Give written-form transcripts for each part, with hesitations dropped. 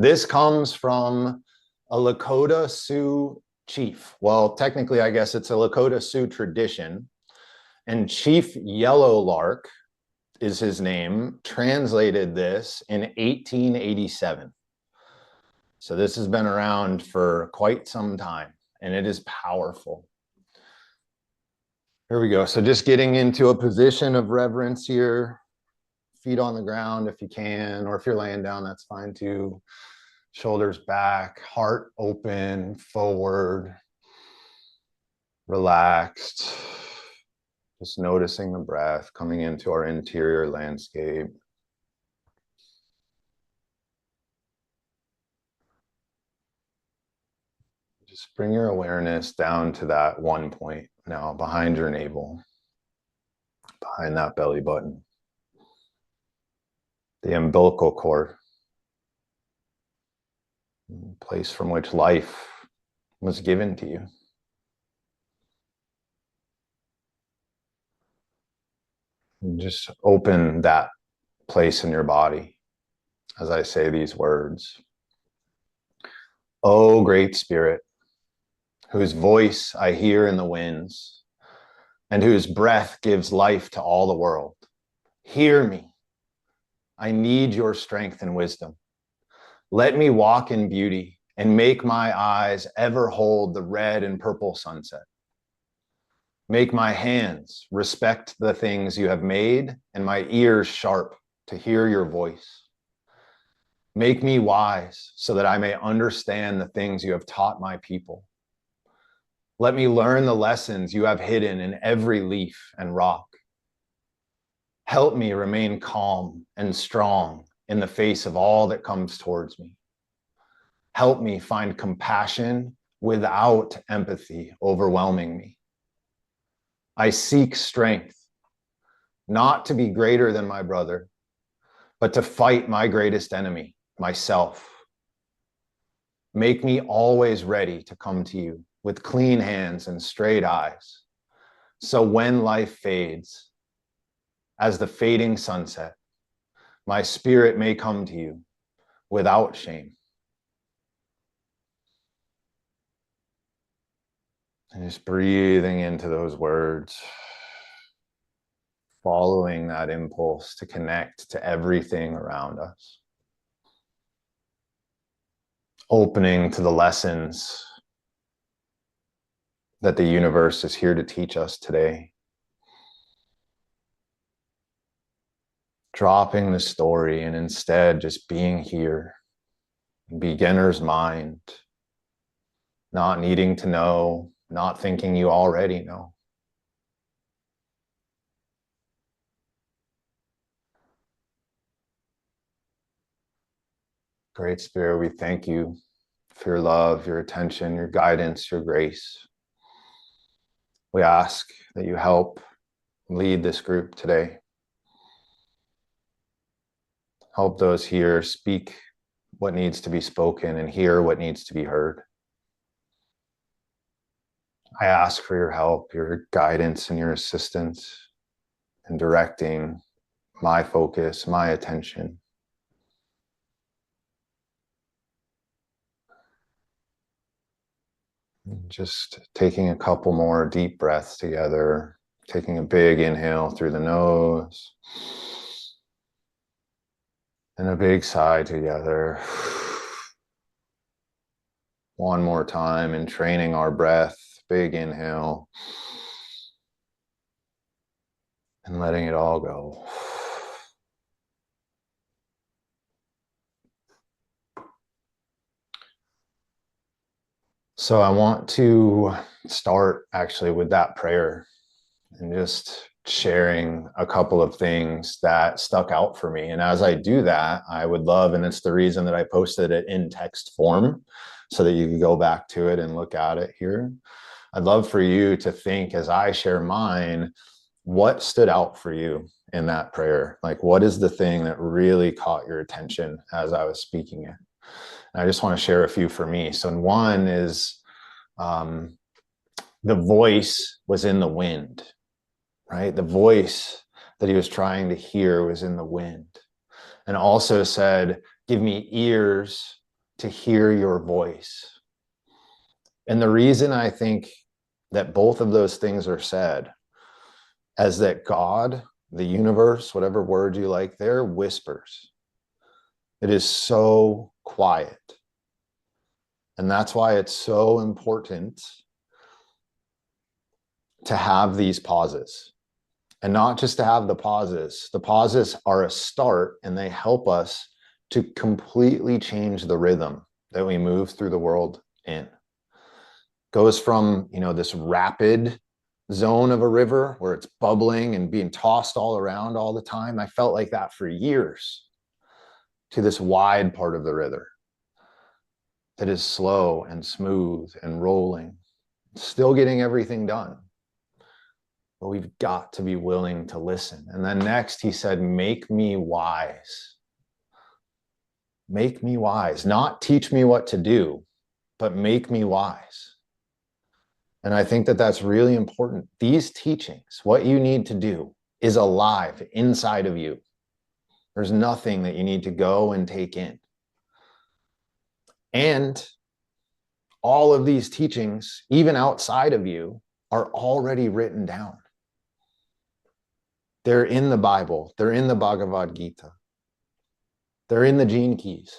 This comes from a Lakota Sioux chief. Well, technically, I guess it's a Lakota Sioux tradition. And Chief Yellowlark is his name, translated this in 1887. So this has been around for quite some time, and it is powerful. Here we go. So just getting into a position of reverence here. Feet on the ground if you can, or if you're laying down, that's fine too. Shoulders back, heart open, forward, relaxed. Just noticing the breath coming into our interior landscape. Just bring your awareness down to that one point now, behind your navel, behind that belly button, the umbilical cord, place from which life was given to you. And just open that place in your body as I say these words. O great spirit, whose voice I hear in the winds, and whose breath gives life to all the world, hear me. I need your strength and wisdom. Let me walk in beauty and make my eyes ever hold the red and purple sunset. Make my hands respect the things you have made and my ears sharp to hear your voice. Make me wise so that I may understand the things you have taught my people. Let me learn the lessons you have hidden in every leaf and rock. Help me remain calm and strong in the face of all that comes towards me. Help me find compassion without empathy overwhelming me. I seek strength, not to be greater than my brother, but to fight my greatest enemy, myself. Make me always ready to come to you with clean hands and straight eyes. So when life fades, as the fading sunset, my spirit may come to you without shame. And just breathing into those words, following that impulse to connect to everything around us. Opening to the lessons that the universe is here to teach us today. Dropping the story and instead just being here, beginner's mind, not needing to know, not thinking you already know. Great Spirit, we thank you for your love, your attention, your guidance, your grace. We ask that you help lead this group today. Help those here speak what needs to be spoken and hear what needs to be heard. I ask for your help, your guidance, and your assistance in directing my focus, my attention. Just taking a couple more deep breaths together, taking a big inhale through the nose, and a big sigh together. One more time, and training our breath, big inhale, and letting it all go. So I want to start actually with that prayer and just sharing a couple of things that stuck out for me. And as I do that, I would love, and it's the reason that I posted it in text form so that you can go back to it and look at it here. I'd love for you to think, as I share mine, what stood out for you in that prayer? Like, what is the thing that really caught your attention as I was speaking it? And I just want to share a few for me. So one is the voice was in the wind, right? The voice that he was trying to hear was in the wind. And also said, give me ears to hear your voice. And the reason I think that both of those things are said is that God, the universe, whatever word you like there, whispers. It is so quiet. And that's why it's so important to have these pauses. And not just to have the pauses. The pauses are a start, and they help us to completely change the rhythm that we move through the world in. Goes from, this rapid zone of a river where it's bubbling and being tossed all around all the time. I felt like that for years, to this wide part of the river that is slow and smooth and rolling, still getting everything done. But we've got to be willing to listen. And then next he said, make me wise. Make me wise. Not teach me what to do, but make me wise. And I think that that's really important. These teachings, what you need to do, is alive inside of you. There's nothing that you need to go and take in. And all of these teachings, even outside of you, are already written down. They're in the Bible. They're in the Bhagavad Gita. They're in the Gene Keys.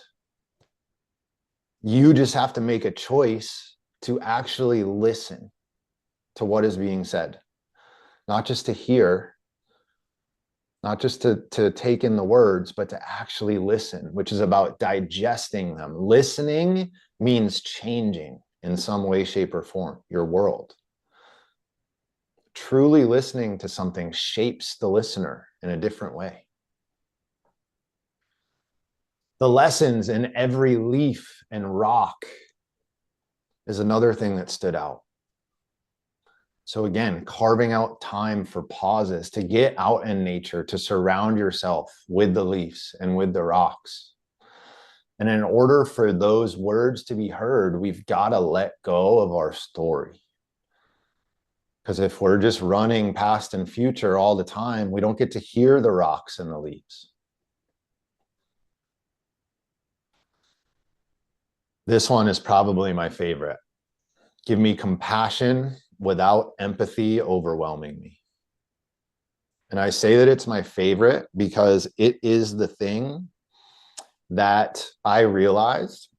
You just have to make a choice to actually listen to what is being said. Not just to hear, not just to take in the words, but to actually listen, which is about digesting them. Listening means changing in some way, shape, or form your world. Truly listening to something shapes the listener in a different way. The lessons in every leaf and rock is another thing that stood out. So again, carving out time for pauses, to get out in nature, to surround yourself with the leaves and with the rocks. And in order for those words to be heard, we've got to let go of our story. Because if we're just running past and future all the time, we don't get to hear the rocks and the leaves. This one is probably my favorite. Give me compassion without empathy overwhelming me. And I say that it's my favorite because it is the thing that I realized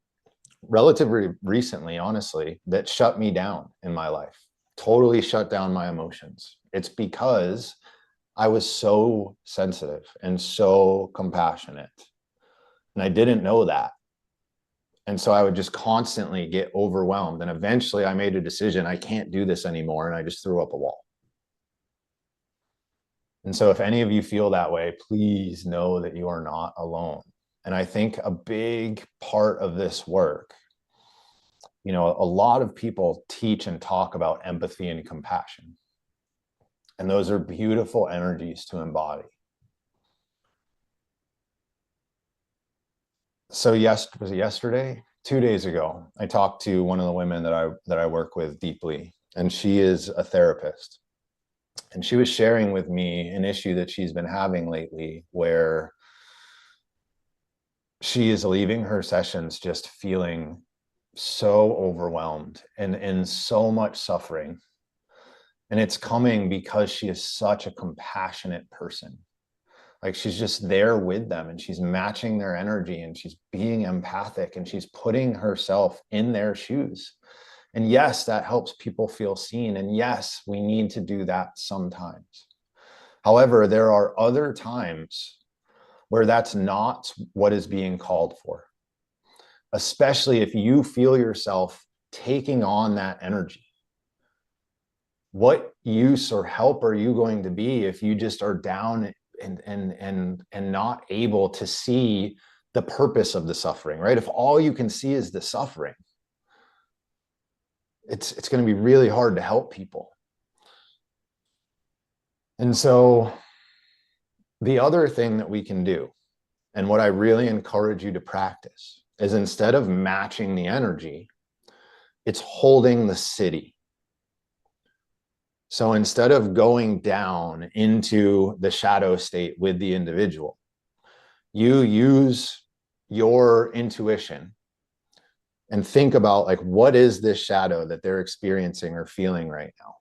relatively recently, honestly, that shut me down in my life, totally shut down my emotions. It's because I was so sensitive and so compassionate, and I didn't know that. And so I would just constantly get overwhelmed. And eventually I made a decision, I can't do this anymore. And I just threw up a wall. And so if any of you feel that way, please know that you are not alone. And I think a big part of this work, a lot of people teach and talk about empathy and compassion. And those are beautiful energies to embody. So was it yesterday? 2 days ago, I talked to one of the women that I work with deeply, and she is a therapist. And she was sharing with me an issue that she's been having lately, where she is leaving her sessions just feeling so overwhelmed and in so much suffering. And it's coming because she is such a compassionate person. Like, she's just there with them, and she's matching their energy, and she's being empathic, and she's putting herself in their shoes. And yes, that helps people feel seen. And yes, we need to do that sometimes. However, there are other times where that's not what is being called for, especially if you feel yourself taking on that energy. What use or help are you going to be if you just are down and not able to see the purpose of the suffering, right? If all you can see is the suffering, it's going to be really hard to help people. And so the other thing that we can do, and what I really encourage you to practice, is instead of matching the energy, it's holding the city. So instead of going down into the shadow state with the individual, you use your intuition and think about like, what is this shadow that they're experiencing or feeling right now?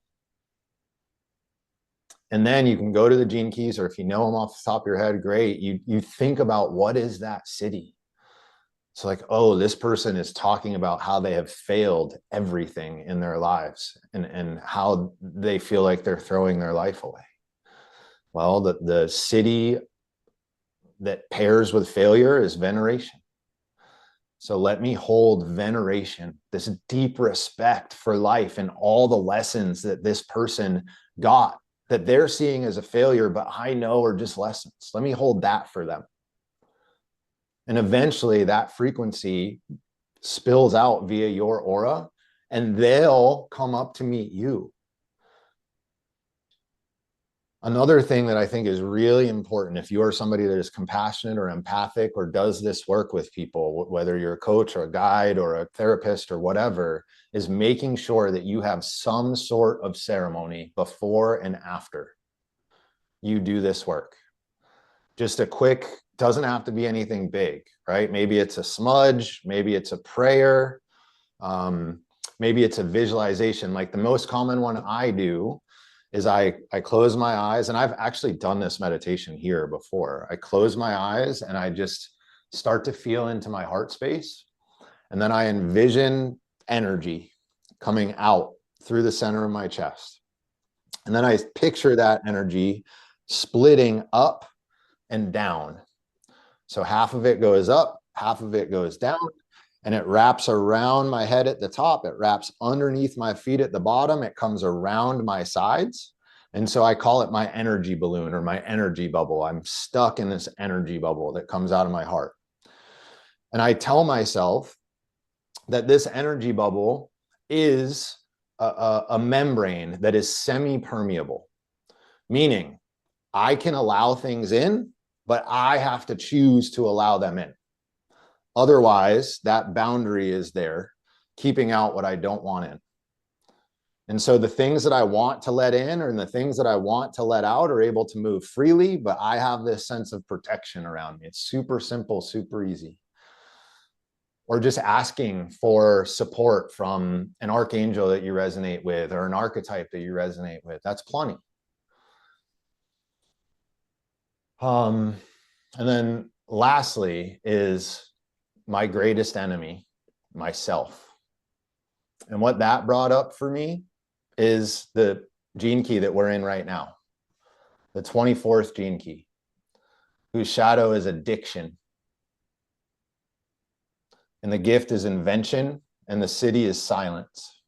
And then you can go to the gene keys, or if you know them off the top of your head, great. You think about, what is that city? It's like, oh, this person is talking about how they have failed everything in their lives, and how they feel like they're throwing their life away. Well, the city that pairs with failure is veneration. So let me hold veneration, this deep respect for life and all the lessons that this person got, that they're seeing as a failure, but I know are just lessons. Let me hold that for them. And eventually that frequency spills out via your aura, and they'll come up to meet you. Another thing that I think is really important, if you are somebody that is compassionate or empathic or does this work with people, whether you're a coach or a guide or a therapist or whatever, is making sure that you have some sort of ceremony before and after you do this work. Just a quick, doesn't have to be anything big, right? Maybe it's a smudge, maybe it's a prayer, maybe it's a visualization. Like the most common one I do is I close my eyes, and I've actually done this meditation here before. I close my eyes and I just start to feel into my heart space. And then I envision energy coming out through the center of my chest. And then I picture that energy splitting up and down. So half of it goes up, half of it goes down, and it wraps around my head at the top. It wraps underneath my feet at the bottom. It comes around my sides. And so I call it my energy balloon or my energy bubble. I'm stuck in this energy bubble that comes out of my heart. And I tell myself that this energy bubble is a membrane that is semi-permeable, meaning I can allow things in, but I have to choose to allow them in. Otherwise, that boundary is there, keeping out what I don't want in. And so the things that I want to let in and the things that I want to let out are able to move freely, but I have this sense of protection around me. It's super simple, super easy. Or just asking for support from an archangel that you resonate with or an archetype that you resonate with. That's plenty. And then lastly is my greatest enemy, myself. And what that brought up for me is the gene key that we're in right now, the 24th gene key, whose shadow is addiction. And the gift is invention, and the city is silence.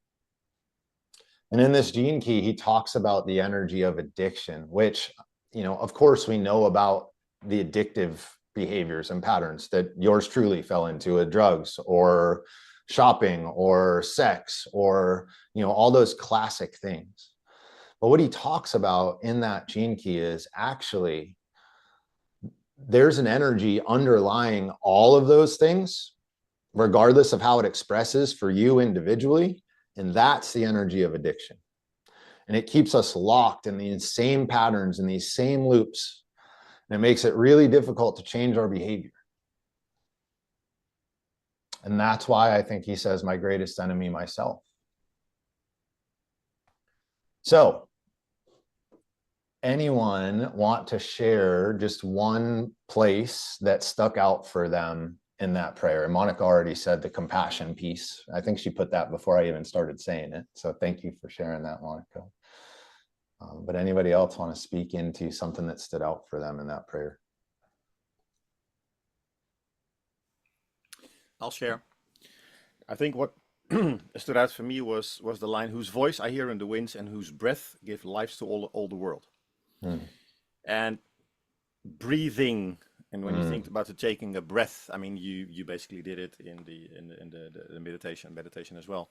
And in this gene key, he talks about the energy of addiction, which, of course, we know about the addictive behaviors and patterns that yours truly fell into, drugs or shopping or sex or, all those classic things. But what he talks about in that gene key is actually there's an energy underlying all of those things, regardless of how it expresses for you individually. And that's the energy of addiction. And it keeps us locked in these same patterns and these same loops. And it makes it really difficult to change our behavior. And that's why I think he says, my greatest enemy, myself. So, anyone want to share just one place that stuck out for them in that prayer? And Monica already said the compassion piece. I think she put that before I even started saying it. So thank you for sharing that, Monica. But anybody else want to speak into something that stood out for them in that prayer? I'll share. I think what stood out for me was the line, whose voice I hear in the winds and whose breath give life to all the world. And breathing, and when you think about the taking a breath, I mean, you basically did it in the meditation as well,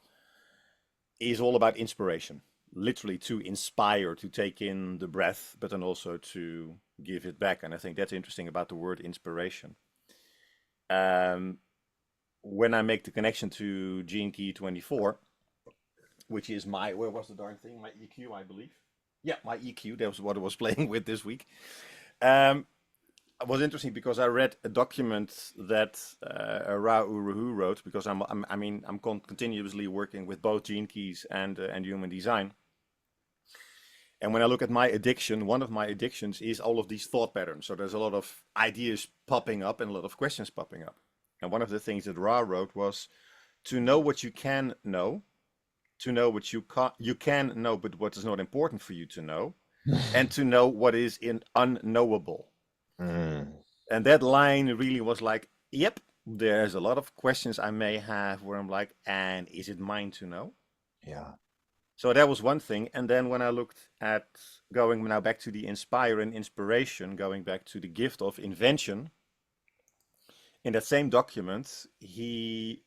is all about inspiration, literally to inspire, to take in the breath, but then also to give it back. And I think that's interesting about the word inspiration. When I make the connection to Gene Key 24, which is my, where was the darn thing? My EQ, I believe. Yeah, my EQ, that was what I was playing with this week. was interesting because I read a document that Ra Uru wrote, because I'm continuously working with both Gene Keys and human design. And when I look at my addiction, one of my addictions is all of these thought patterns. So there's a lot of ideas popping up and a lot of questions popping up. And one of the things that Ra wrote was to know what you can know, to know what you can know, but what is not important for you to know, and to know what is unknowable. Mm, And that line really was like, yep, there's a lot of questions I may have where I'm like, and is it mine to know? yeah. So that was one thing. And then when I looked at going now back to the inspire and inspiration, going back to the gift of invention, in that same document, he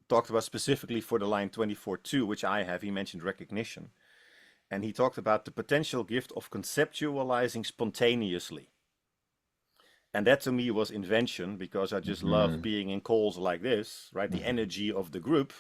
talked about specifically for the line 24.2, which I have, he mentioned recognition. And he talked about the potential gift of conceptualizing spontaneously. And that to me was invention, because I just love being in calls like this, right? The energy of the group.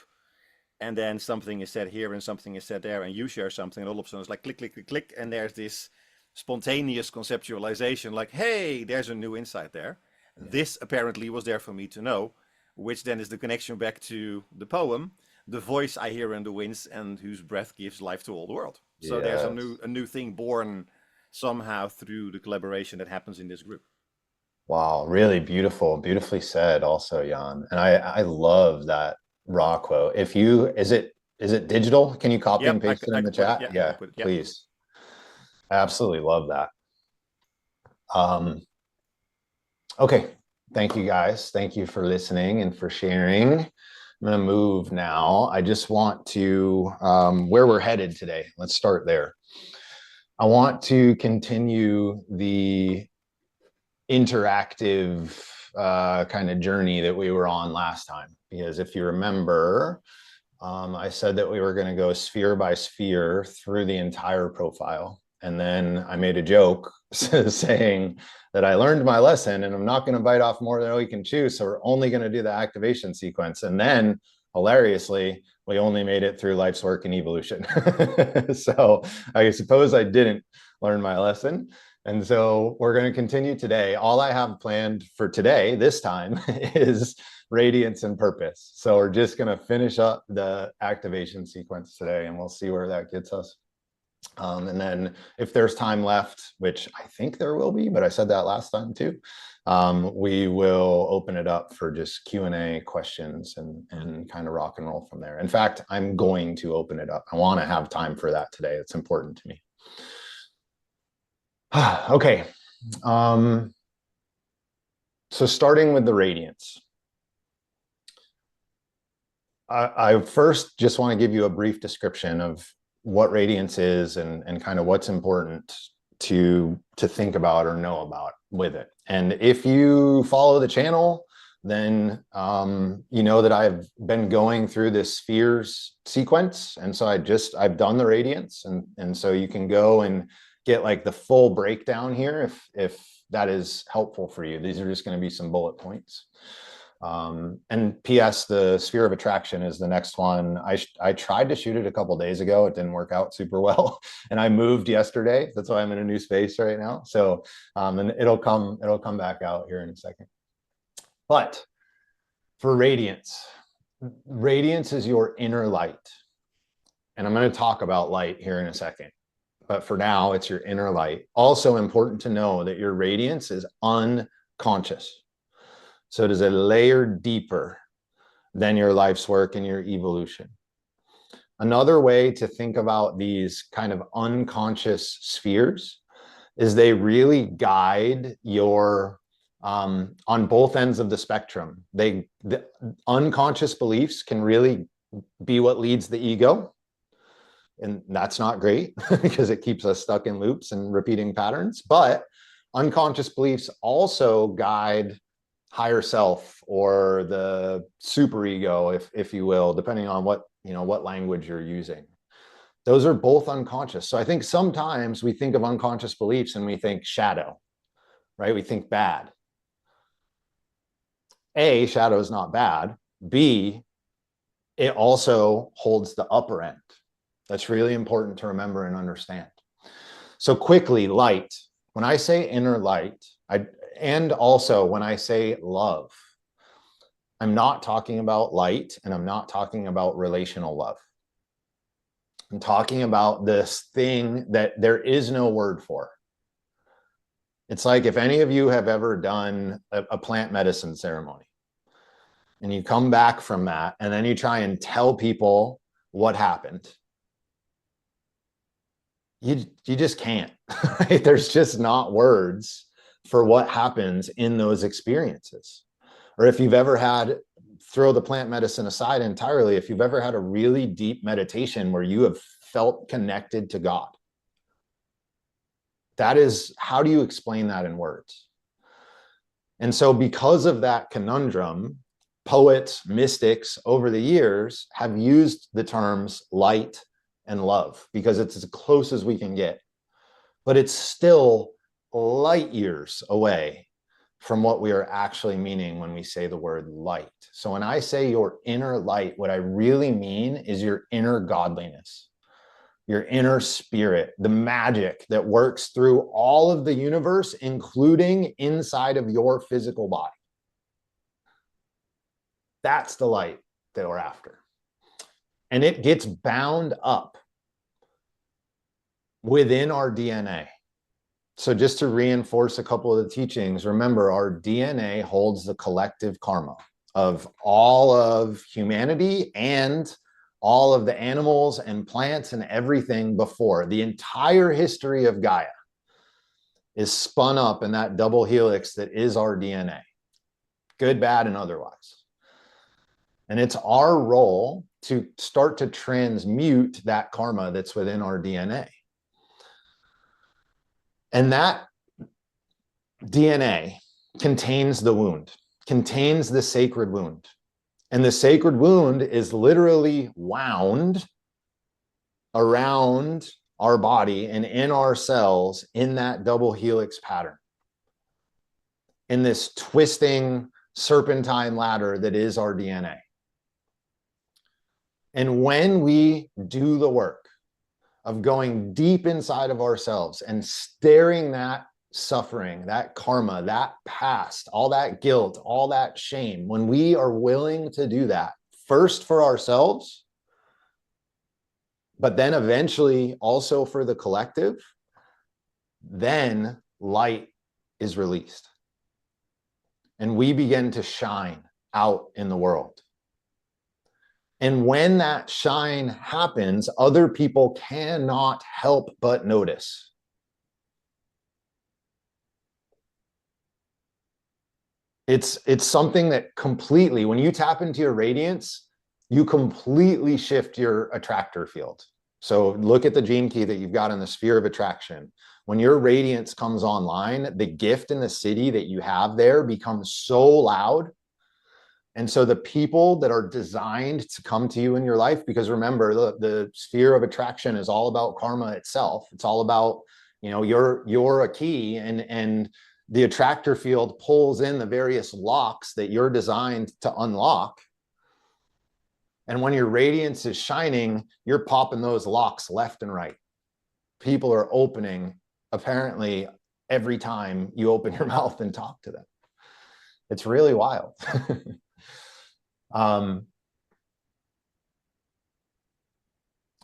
And then something is said here and something is said there, and you share something, and all of a sudden it's like click, click, click, click. And there's this spontaneous conceptualization, like, hey, there's a new insight there. Yeah. This apparently was there for me to know, which then is the connection back to the poem, the voice I hear in the winds and whose breath gives life to all the world. So there's a Yes. new thing born somehow through the collaboration that happens in this group. Wow, really beautiful, beautifully said also, Jan. And I love that raw quote. If you, is it digital? Can you copy and Yep, paste it I in the can put it. chat? Yeah, I can Yeah, put it. Yeah. please. I absolutely love that. Okay, thank you guys. Thank you for listening and for sharing. I'm going to move now. I just want to, where we're headed today. Let's start there. I want to continue the interactive kind of journey that we were on last time. Because if you remember, I said that we were going to go sphere by sphere through the entire profile. And then I made a joke saying that I learned my lesson and I'm not going to bite off more than we can chew. So we're only going to do the activation sequence. And then hilariously, we only made it through life's work and evolution. So I suppose I didn't learn my lesson. And so we're going to continue today. All I have planned for today, this time, is radiance and purpose. So we're just going to finish up the activation sequence today, and we'll see where that gets us. And then if there's time left, which I think there will be, but I said that last time too, we will open it up for just Q&A questions and kind of rock and roll from there. In fact, I'm going to open it up. I want to have time for that today. It's important to me. Okay. So starting with the radiance. I first just want to give you a brief description of what radiance is and kind of what's important to think about or know about with it. And if you follow the channel, then you know that I've been going through this spheres sequence. And so I've done the radiance. And so you can go and get like the full breakdown here if that is helpful for you. These are just going to be some bullet points. And PS, the sphere of attraction is the next one. I tried to shoot it a couple days ago. It didn't work out super well. And I moved yesterday. That's why I'm in a new space right now. So, and it'll come back out here in a second. But for radiance is your inner light. And I'm going to talk about light here in a second. But for now, it's your inner light. Also important to know that your radiance is unconscious. So it is a layer deeper than your life's work and your evolution. Another way to think about these kind of unconscious spheres is they really guide your, on both ends of the spectrum. The unconscious beliefs can really be what leads the ego. And that's not great because it keeps us stuck in loops and repeating patterns. But unconscious beliefs also guide higher self or the superego, if you will, depending on what language you're using. Those are both unconscious. So I think sometimes we think of unconscious beliefs and we think shadow, right? We think bad. A, shadow is not bad. B, it also holds the upper end. That's really important to remember and understand. So quickly, light. When I say inner light, And also, when I say love, I'm not talking about light, and I'm not talking about relational love. I'm talking about this thing that there is no word for. It's like if any of you have ever done a plant medicine ceremony and you come back from that and then you try and tell people what happened, you just can't. Right? There's just not words for what happens in those experiences. Or if you've ever had, throw the plant medicine aside entirely, if you've ever had a really deep meditation where you have felt connected to God, that is, how do you explain that in words? And so because of that conundrum, poets, mystics over the years have used the terms light and love because it's as close as we can get. But it's still light years away from what we are actually meaning when we say the word light. So when I say your inner light, what I really mean is your inner godliness, your inner spirit, the magic that works through all of the universe, including inside of your physical body. That's the light that we're after. And it gets bound up within our DNA. So just to reinforce a couple of the teachings, remember our DNA holds the collective karma of all of humanity and all of the animals and plants and everything before. The entire history of Gaia is spun up in that double helix that is our DNA, good, bad, and otherwise. And it's our role to start to transmute that karma that's within our DNA. And that DNA contains the wound, contains the sacred wound. And the sacred wound is literally wound around our body and in our cells in that double helix pattern, in this twisting serpentine ladder that is our DNA. And when we do the work of going deep inside of ourselves and staring that suffering, that karma, that past, all that guilt, all that shame, when we are willing to do that, first for ourselves, but then eventually also for the collective, then light is released. And we begin to shine out in the world. And when that shine happens, other people cannot help but notice. It's something that completely, when you tap into your radiance, you completely shift your attractor field. So look at the gene key that you've got in the sphere of attraction. When your radiance comes online, the gift in the city that you have there becomes so loud. And so the people that are designed to come to you in your life, because remember, the sphere of attraction is all about karma itself. It's all about, you know, you're a key, and the attractor field pulls in the various locks that you're designed to unlock. And when your radiance is shining, you're popping those locks left and right. People are opening, apparently, every time you open your mouth and talk to them. It's really wild.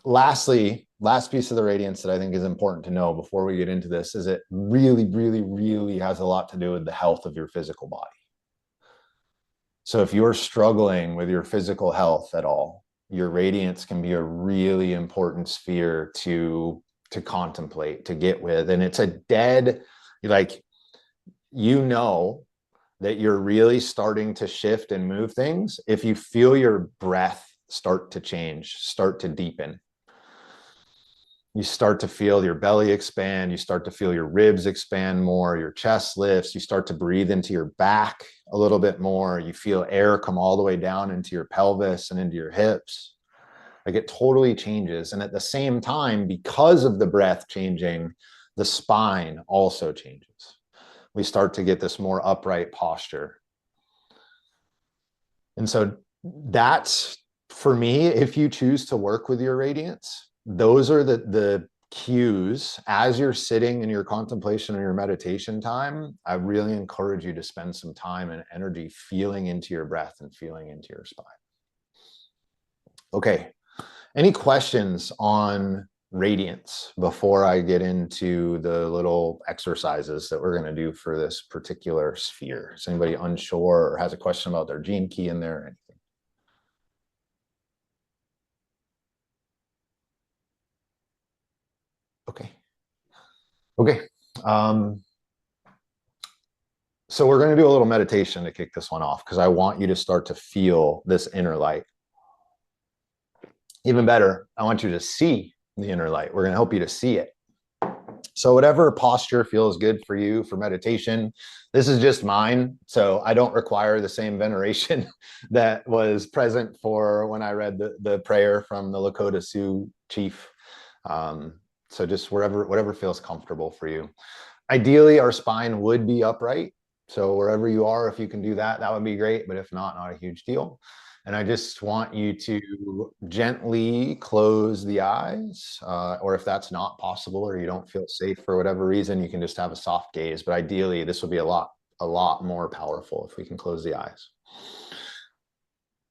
Lastly, last piece of the radiance that I think is important to know before we get into this is it really, really, really has a lot to do with the health of your physical body. So if you're struggling with your physical health at all, your radiance can be a really important sphere to contemplate, to get with. And it's a dead, like, you know, that you're really starting to shift and move things if you feel your breath start to change, start to deepen. You start to feel your belly expand, you start to feel your ribs expand more, your chest lifts, you start to breathe into your back a little bit more, you feel air come all the way down into your pelvis and into your hips. Like, it totally changes. And at the same time, because of the breath changing, the spine also changes. We start to get this more upright posture. And so that's, for me, if you choose to work with your radiance, those are the cues as you're sitting in your contemplation or your meditation time, I really encourage you to spend some time and energy feeling into your breath and feeling into your spine. Okay, any questions on Radiance before I get into the little exercises that we're going to do for this particular sphere? Is anybody unsure or has a question about their gene key in there or anything? Okay. Okay. So we're going to do a little meditation to kick this one off because I want you to start to feel this inner light. Even better, I want you to see the inner light. We're going to help you to see it. So whatever posture feels good for you for meditation, this is just mine. So I don't require the same veneration that was present for when I read the prayer from the Lakota Sioux chief. So just whatever feels comfortable for you. Ideally, our spine would be upright. So wherever you are, if you can do that, that would be great. But if not, not a huge deal. And I just want you to gently close the eyes, or if that's not possible or you don't feel safe for whatever reason, you can just have a soft gaze. But ideally, this will be a lot more powerful if we can close the eyes.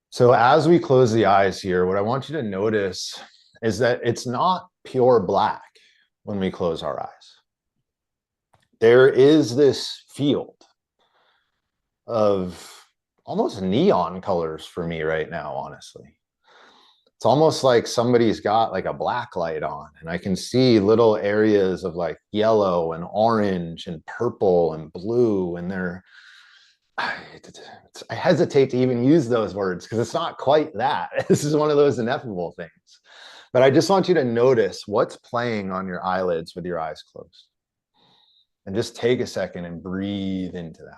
So as we close the eyes here, what I want you to notice is that it's not pure black when we close our eyes. There is this field of almost neon colors for me right now, honestly. It's almost like somebody's got like a black light on, and I can see little areas of like yellow and orange and purple and blue, and I hesitate to even use those words because it's not quite that. This is one of those ineffable things. But I just want you to notice what's playing on your eyelids with your eyes closed. And just take a second and breathe into that.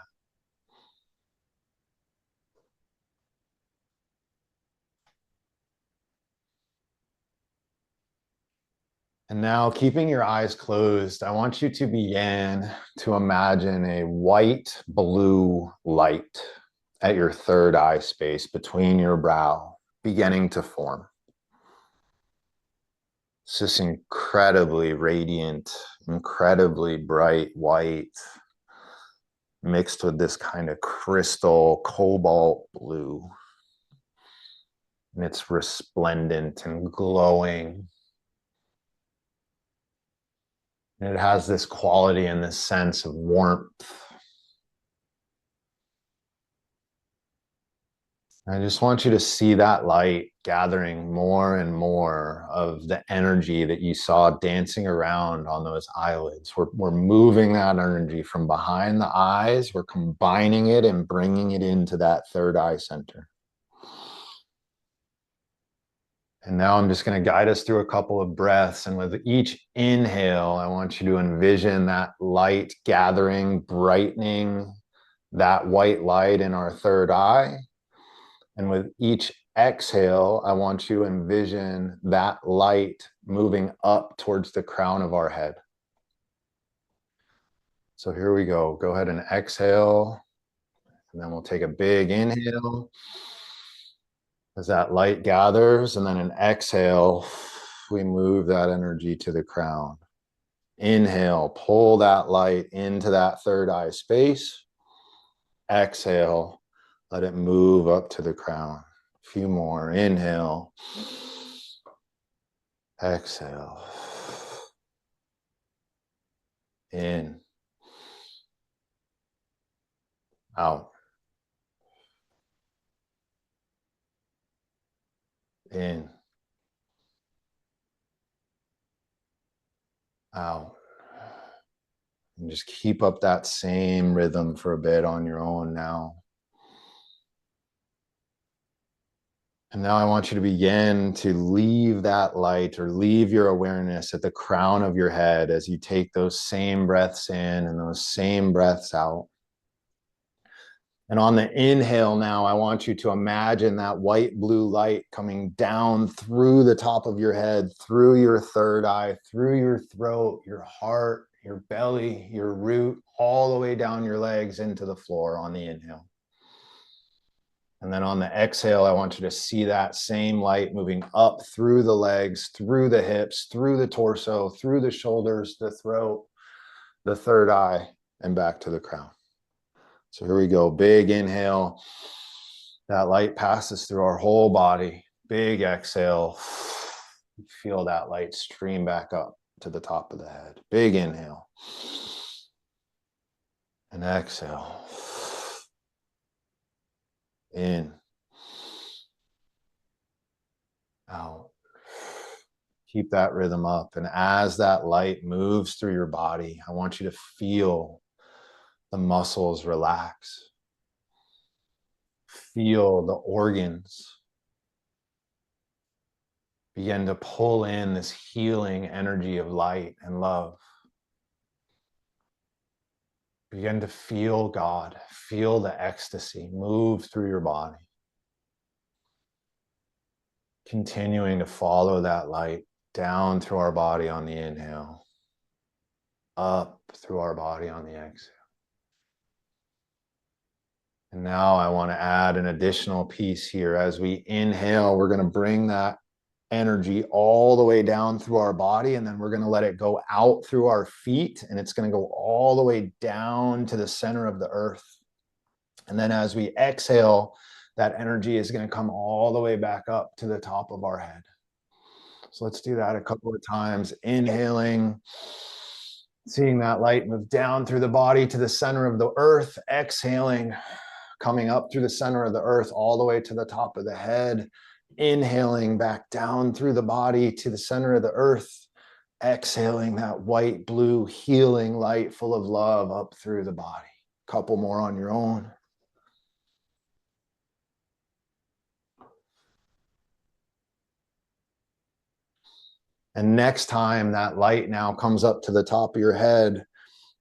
And now, keeping your eyes closed, I want you to begin to imagine a white blue light at your third eye space between your brow beginning to form. It's this incredibly radiant, incredibly bright white mixed with this kind of crystal cobalt blue. And it's resplendent and glowing. And it has this quality and this sense of warmth. I just want you to see that light gathering more and more of the energy that you saw dancing around on those eyelids. We're moving that energy from behind the eyes. We're combining it and bringing it into that third eye center. And now I'm just going to guide us through a couple of breaths. And with each inhale, I want you to envision that light gathering, brightening that white light in our third eye. And with each exhale, I want you to envision that light moving up towards the crown of our head. So here we go. Go ahead and exhale. And then we'll take a big inhale as that light gathers. And then an exhale, we move that energy to the crown. Inhale, pull that light into that third eye space. Exhale, let it move up to the crown. A few more. Inhale. Exhale. In. Out. In. Out. And just keep up that same rhythm for a bit on your own now. And now I want you to begin to leave that light or leave your awareness at the crown of your head as you take those same breaths in and those same breaths out. And on the inhale now, I want you to imagine that white blue light coming down through the top of your head, through your third eye, through your throat, your heart, your belly, your root, all the way down your legs into the floor on the inhale. And then on the exhale, I want you to see that same light moving up through the legs, through the hips, through the torso, through the shoulders, the throat, the third eye, and back to the crown. So here we go. Big inhale. That light passes through our whole body. Big exhale. Feel that light stream back up to the top of the head. Big inhale. And exhale. In. Out. Keep that rhythm up. And as that light moves through your body, I want you to feel the muscles relax. Feel the organs begin to pull in this healing energy of light and love. Begin to feel God, feel the ecstasy move through your body. Continuing to follow that light down through our body on the inhale, up through our body on the exhale. And now I want to add an additional piece here. As we inhale, we're going to bring that energy all the way down through our body, and then we're going to let it go out through our feet, and it's going to go all the way down to the center of the earth. And then as we exhale, that energy is going to come all the way back up to the top of our head. So let's do that a couple of times. Inhaling, seeing that light move down through the body to the center of the earth. Exhaling, coming up through the center of the earth all the way to the top of the head. Inhaling back down through the body to the center of the earth. Exhaling that white, blue, healing light full of love up through the body. Couple more on your own. And next time that light now comes up to the top of your head,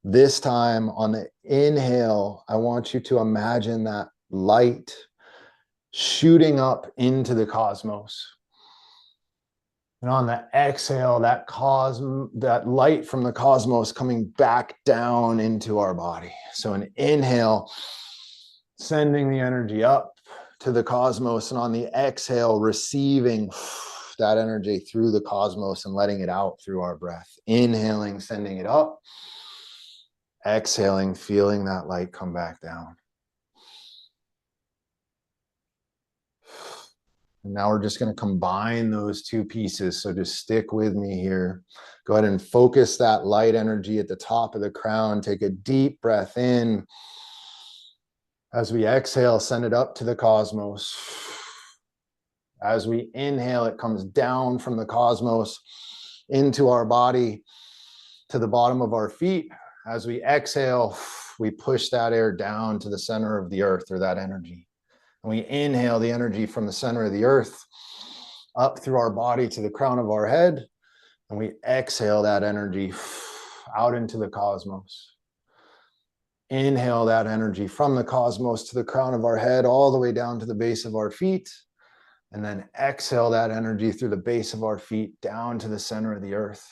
this time on the inhale, I want you to imagine that light shooting up into the cosmos. And on the exhale, that light from the cosmos coming back down into our body. So an inhale, sending the energy up to the cosmos, and on the exhale, receiving that energy through the cosmos and letting it out through our breath. Inhaling, sending it up. Exhaling, feeling that light come back down. And now we're just going to combine those two pieces. So just stick with me here. Go ahead and focus that light energy at the top of the crown. Take a deep breath in. As we exhale, send it up to the cosmos. As we inhale, it comes down from the cosmos into our body to the bottom of our feet. As we exhale, we push that air down to the center of the earth, or that energy. And we inhale the energy from the center of the earth up through our body to the crown of our head. And we exhale that energy out into the cosmos. Inhale that energy from the cosmos to the crown of our head, all the way down to the base of our feet. And then exhale that energy through the base of our feet down to the center of the earth.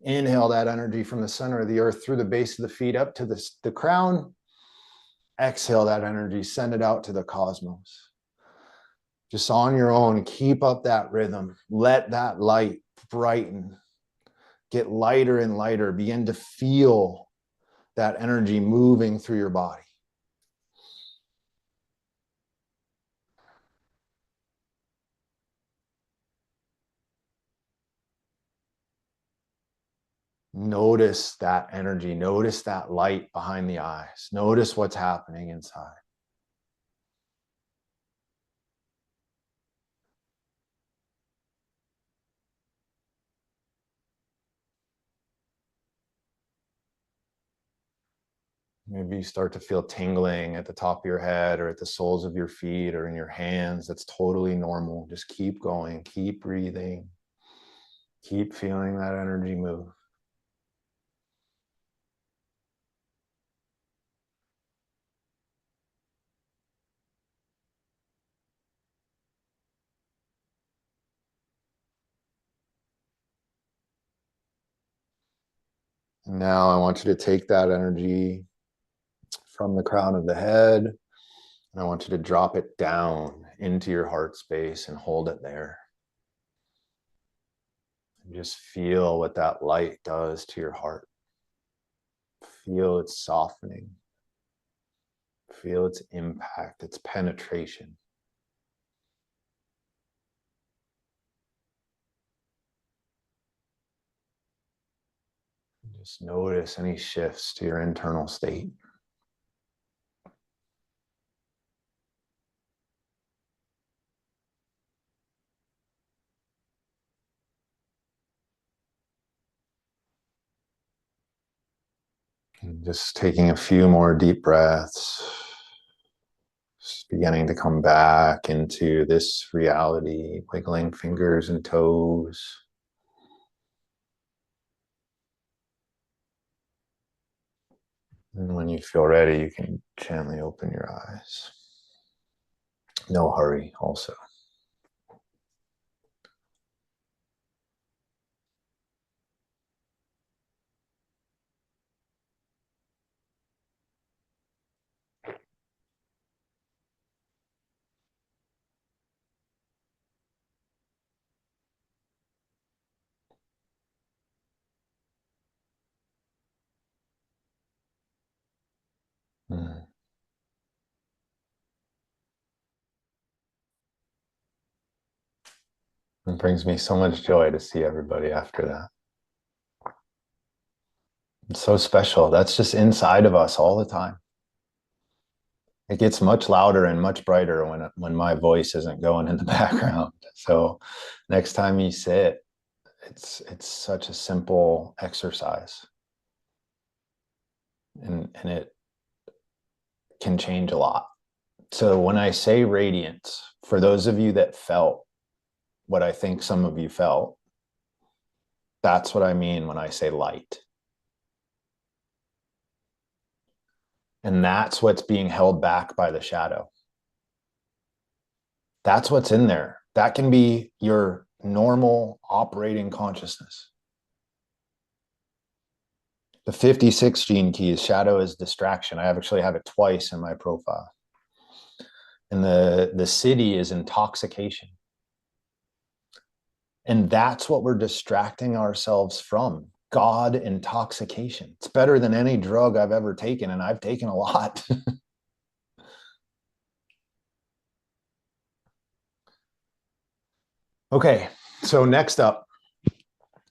Inhale that energy from the center of the earth through the base of the feet up to the crown. Exhale that energy, send it out to the cosmos. Just on your own, keep up that rhythm. Let that light brighten, get lighter and lighter. Begin to feel that energy moving through your body. Notice that energy. Notice that light behind the eyes. Notice what's happening inside. Maybe you start to feel tingling at the top of your head or at the soles of your feet or in your hands. That's totally normal. Just keep going, keep breathing, keep feeling that energy move. Now I want you to take that energy from the crown of the head And I want you to drop it down into your heart space and hold it there. And just feel what that light does to your heart. Feel its softening. Feel its impact, its penetration. Just notice any shifts to your internal state. And just taking a few more deep breaths. Just beginning to come back into this reality, wiggling fingers and toes. And when you feel ready, you can gently open your eyes. No hurry, also. Mm. It brings me so much joy to see everybody after that. It's so special. That's just inside of us all the time. It gets much louder and much brighter when my voice isn't going in the background. So next time you sit, it's such a simple exercise. And it can change a lot. So when I say radiance, for those of you that felt what I think some of you felt, that's what I mean when I say light. And that's what's being held back by the shadow. That's what's in there. That can be your normal operating consciousness. The 56 gene key is shadow is distraction. I actually have it twice in my profile. And the city is intoxication. And that's what we're distracting ourselves from. God intoxication. It's better than any drug I've ever taken, and I've taken a lot. Okay, so next up,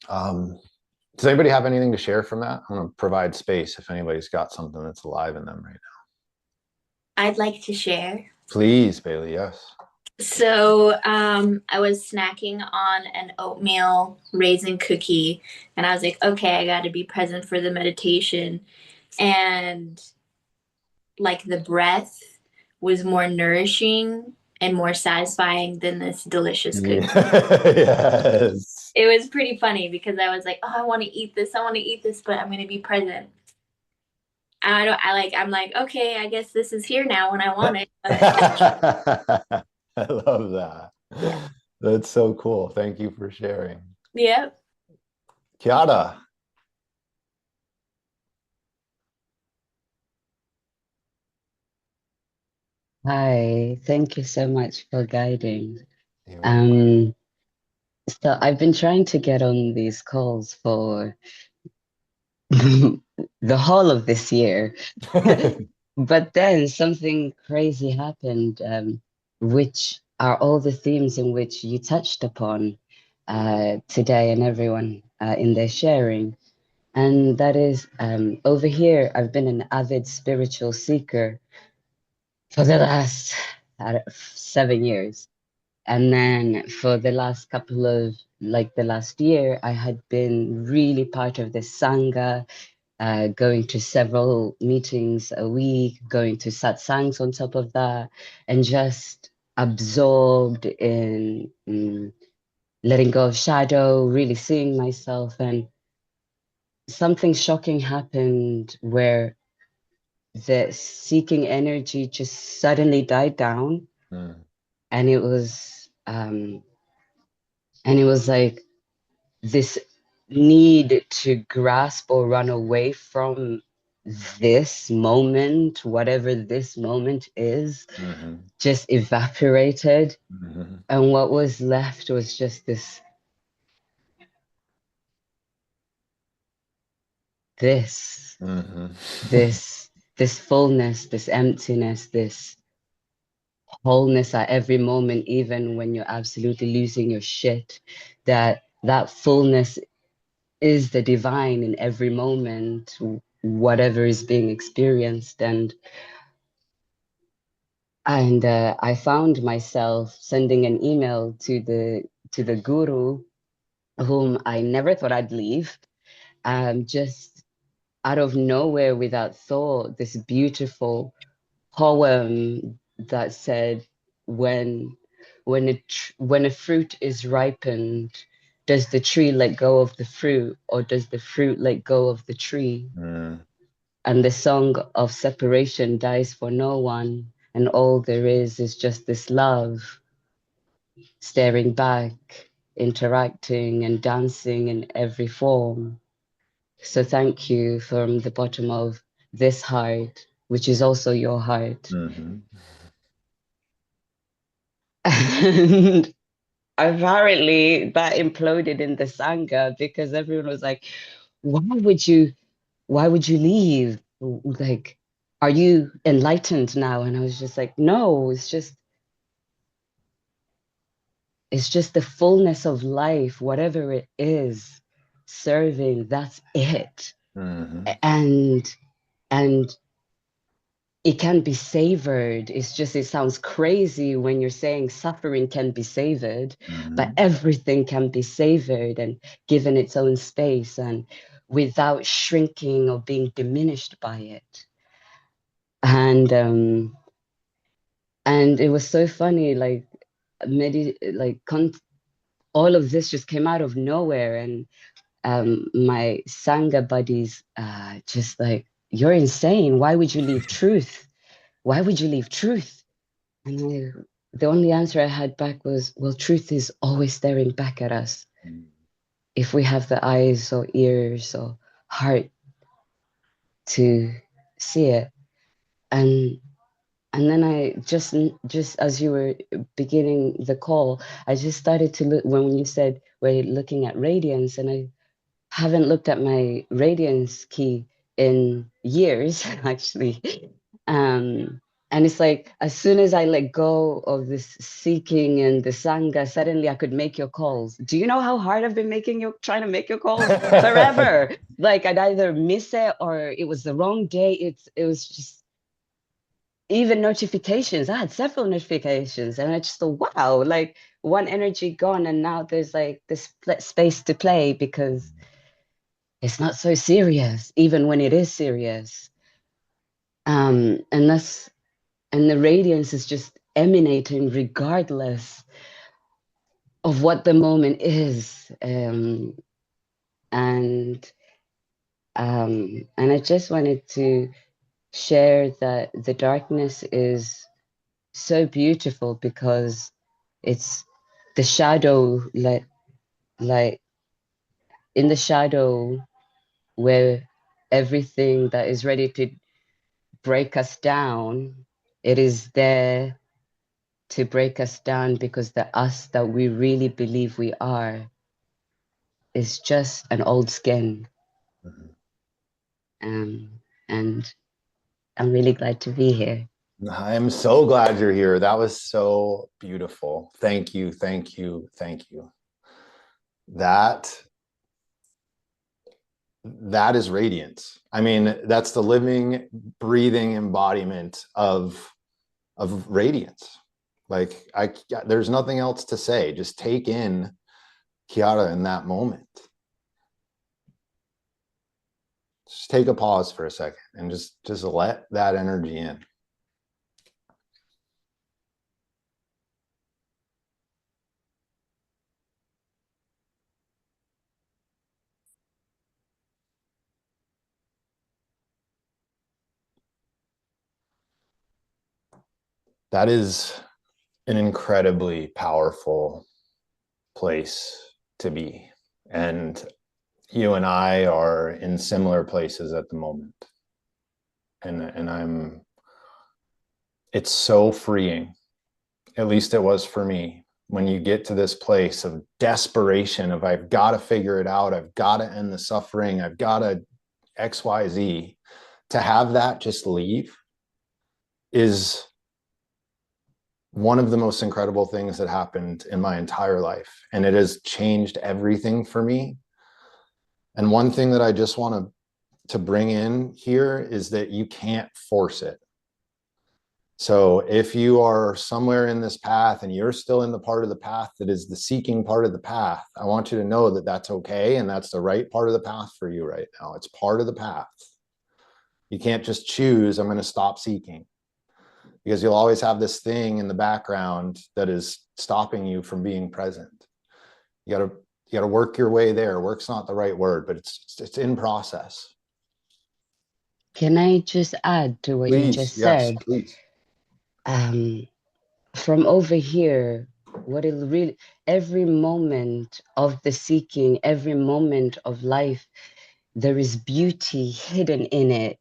does anybody have anything to share from that? I'm going to provide space if anybody's got something that's alive in them right now. I'd like to share. Please, Bailey, yes. So I was snacking on an oatmeal raisin cookie, and I was like, okay, I got to be present for the meditation. And like the breath was more nourishing and more satisfying than this delicious cookie. Yes. It was pretty funny because I was like, oh, I want to eat this. I want to eat this, but I'm going to be present. I'm like, okay, I guess this is here now when I want it. But I love that. yeah. That's so cool. Thank you for sharing. Yep. Kiara. Hi, thank you so much for guiding. You're welcome. So I've been trying to get on these calls for the whole of this year, but then something crazy happened, which are all the themes in which you touched upon today and everyone in their sharing. And that is, over here, I've been an avid spiritual seeker for the last 7 years. And then for the last couple of, like the last year, I had been really part of the Sangha, going to several meetings a week, going to satsangs on top of that, and just absorbed in letting go of shadow, really seeing myself. And something shocking happened where the seeking energy just suddenly died down. And it was like this need to grasp or run away from this moment, whatever this moment is, just evaporated. And what was left was just this fullness, this emptiness, this wholeness at every moment, even when you're absolutely losing your shit, that fullness is the divine in every moment, whatever is being experienced. And I found myself sending an email to the guru, whom I never thought I'd leave, just out of nowhere, without thought, this beautiful poem that said, when a fruit is ripened, does the tree let go of the fruit, or does the fruit let go of the tree? And the song of separation dies for no one, and all there is just this love staring back, interacting and dancing in every form. So thank you from the bottom of this heart, which is also your heart. And apparently that imploded in the Sangha, because everyone was like, why would you leave? Like, are you enlightened now? And I was just like, no, it's just the fullness of life, whatever it is, serving, that's it. And it can be savored. It's just, it sounds crazy when you're saying suffering can be savored, but everything can be savored and given its own space, and without shrinking or being diminished by it. And it was so funny, like all of this just came out of nowhere. And my Sangha buddies just like, you're insane. Why would you leave truth? Why would you leave truth? And the only answer I had back was, well, truth is always staring back at us. If we have the eyes or ears or heart to see it. And then I just as you were beginning the call, I just started to look when you said we're looking at radiance, and I haven't looked at my radiance key in years, actually. And it's like, as soon as I let go of this seeking and the Sangha, suddenly I could make your calls. Do you know how hard I've been trying to make your calls forever? Like, I'd either miss it or it was the wrong day. It was just, even notifications. I had several notifications, and I just thought, wow, like one energy gone, and now there's like this space to play, because it's not so serious, even when it is serious. And the radiance is just emanating regardless of what the moment is. And I just wanted to share that the darkness is so beautiful, because it's the shadow, like in the shadow, where everything that is ready to break us down, it is there to break us down, because the us that we really believe we are is just an old skin. And I'm really glad to be here. I'm so glad you're here. That was so beautiful. Thank you, thank you, thank you. That is radiance. I mean, that's the living, breathing embodiment of radiance. Like, there's nothing else to say. Just take in Kiara in that moment. Just take a pause for a second and just let that energy in. That is an incredibly powerful place to be. And you and I are in similar places at the moment. and it's so freeing. At least it was for me. When you get to this place of desperation of I've got to figure it out, I've got to end the suffering, I've got to XYZ, to have that just leave is one of the most incredible things that happened in my entire life. And it has changed everything for me. And one thing that I just want to bring in here is that you can't force it. So if you are somewhere in this path and you're still in the part of the path that is the seeking part of the path, I want you to know that that's okay. And that's the right part of the path for you right now. It's part of the path. You can't just choose, I'm going to stop seeking, because you'll always have this thing in the background that is stopping you from being present. You got to work your way there. Work's not the right word, but it's in process. Can I just add to what you just said? Please. From over here, what it really, every moment of the seeking, every moment of life, there is beauty hidden in it.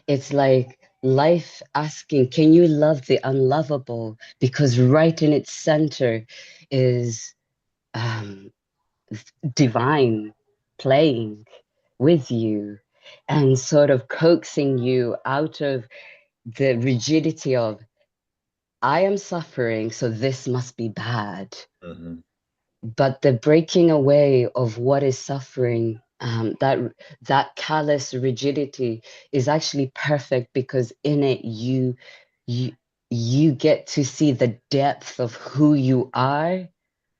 It's like life asking, can you love the unlovable? Because right in its center is divine playing with you and sort of coaxing you out of the rigidity of, I am suffering, so this must be bad. Mm-hmm. But the breaking away of what is suffering, that callous rigidity is actually perfect, because in it you get to see the depth of who you are.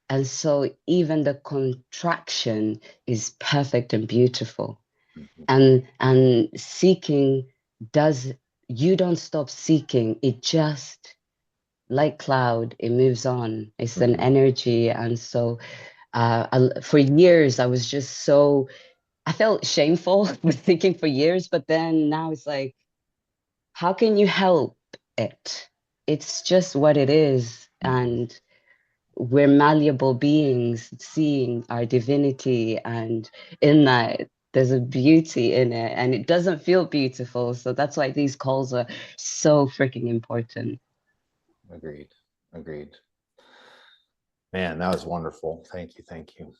And so even the contraction is perfect and beautiful. Mm-hmm. And seeking does, you don't stop seeking. It just, like cloud, it moves on. It's an energy. And so for years, I was just so, I felt shameful with thinking for years, but then now it's like, how can you help it? It's just what it is. And we're malleable beings seeing our divinity, and in that there's a beauty in it, and it doesn't feel beautiful. So that's why these calls are so freaking important. Agreed. Man, that was wonderful. Thank you.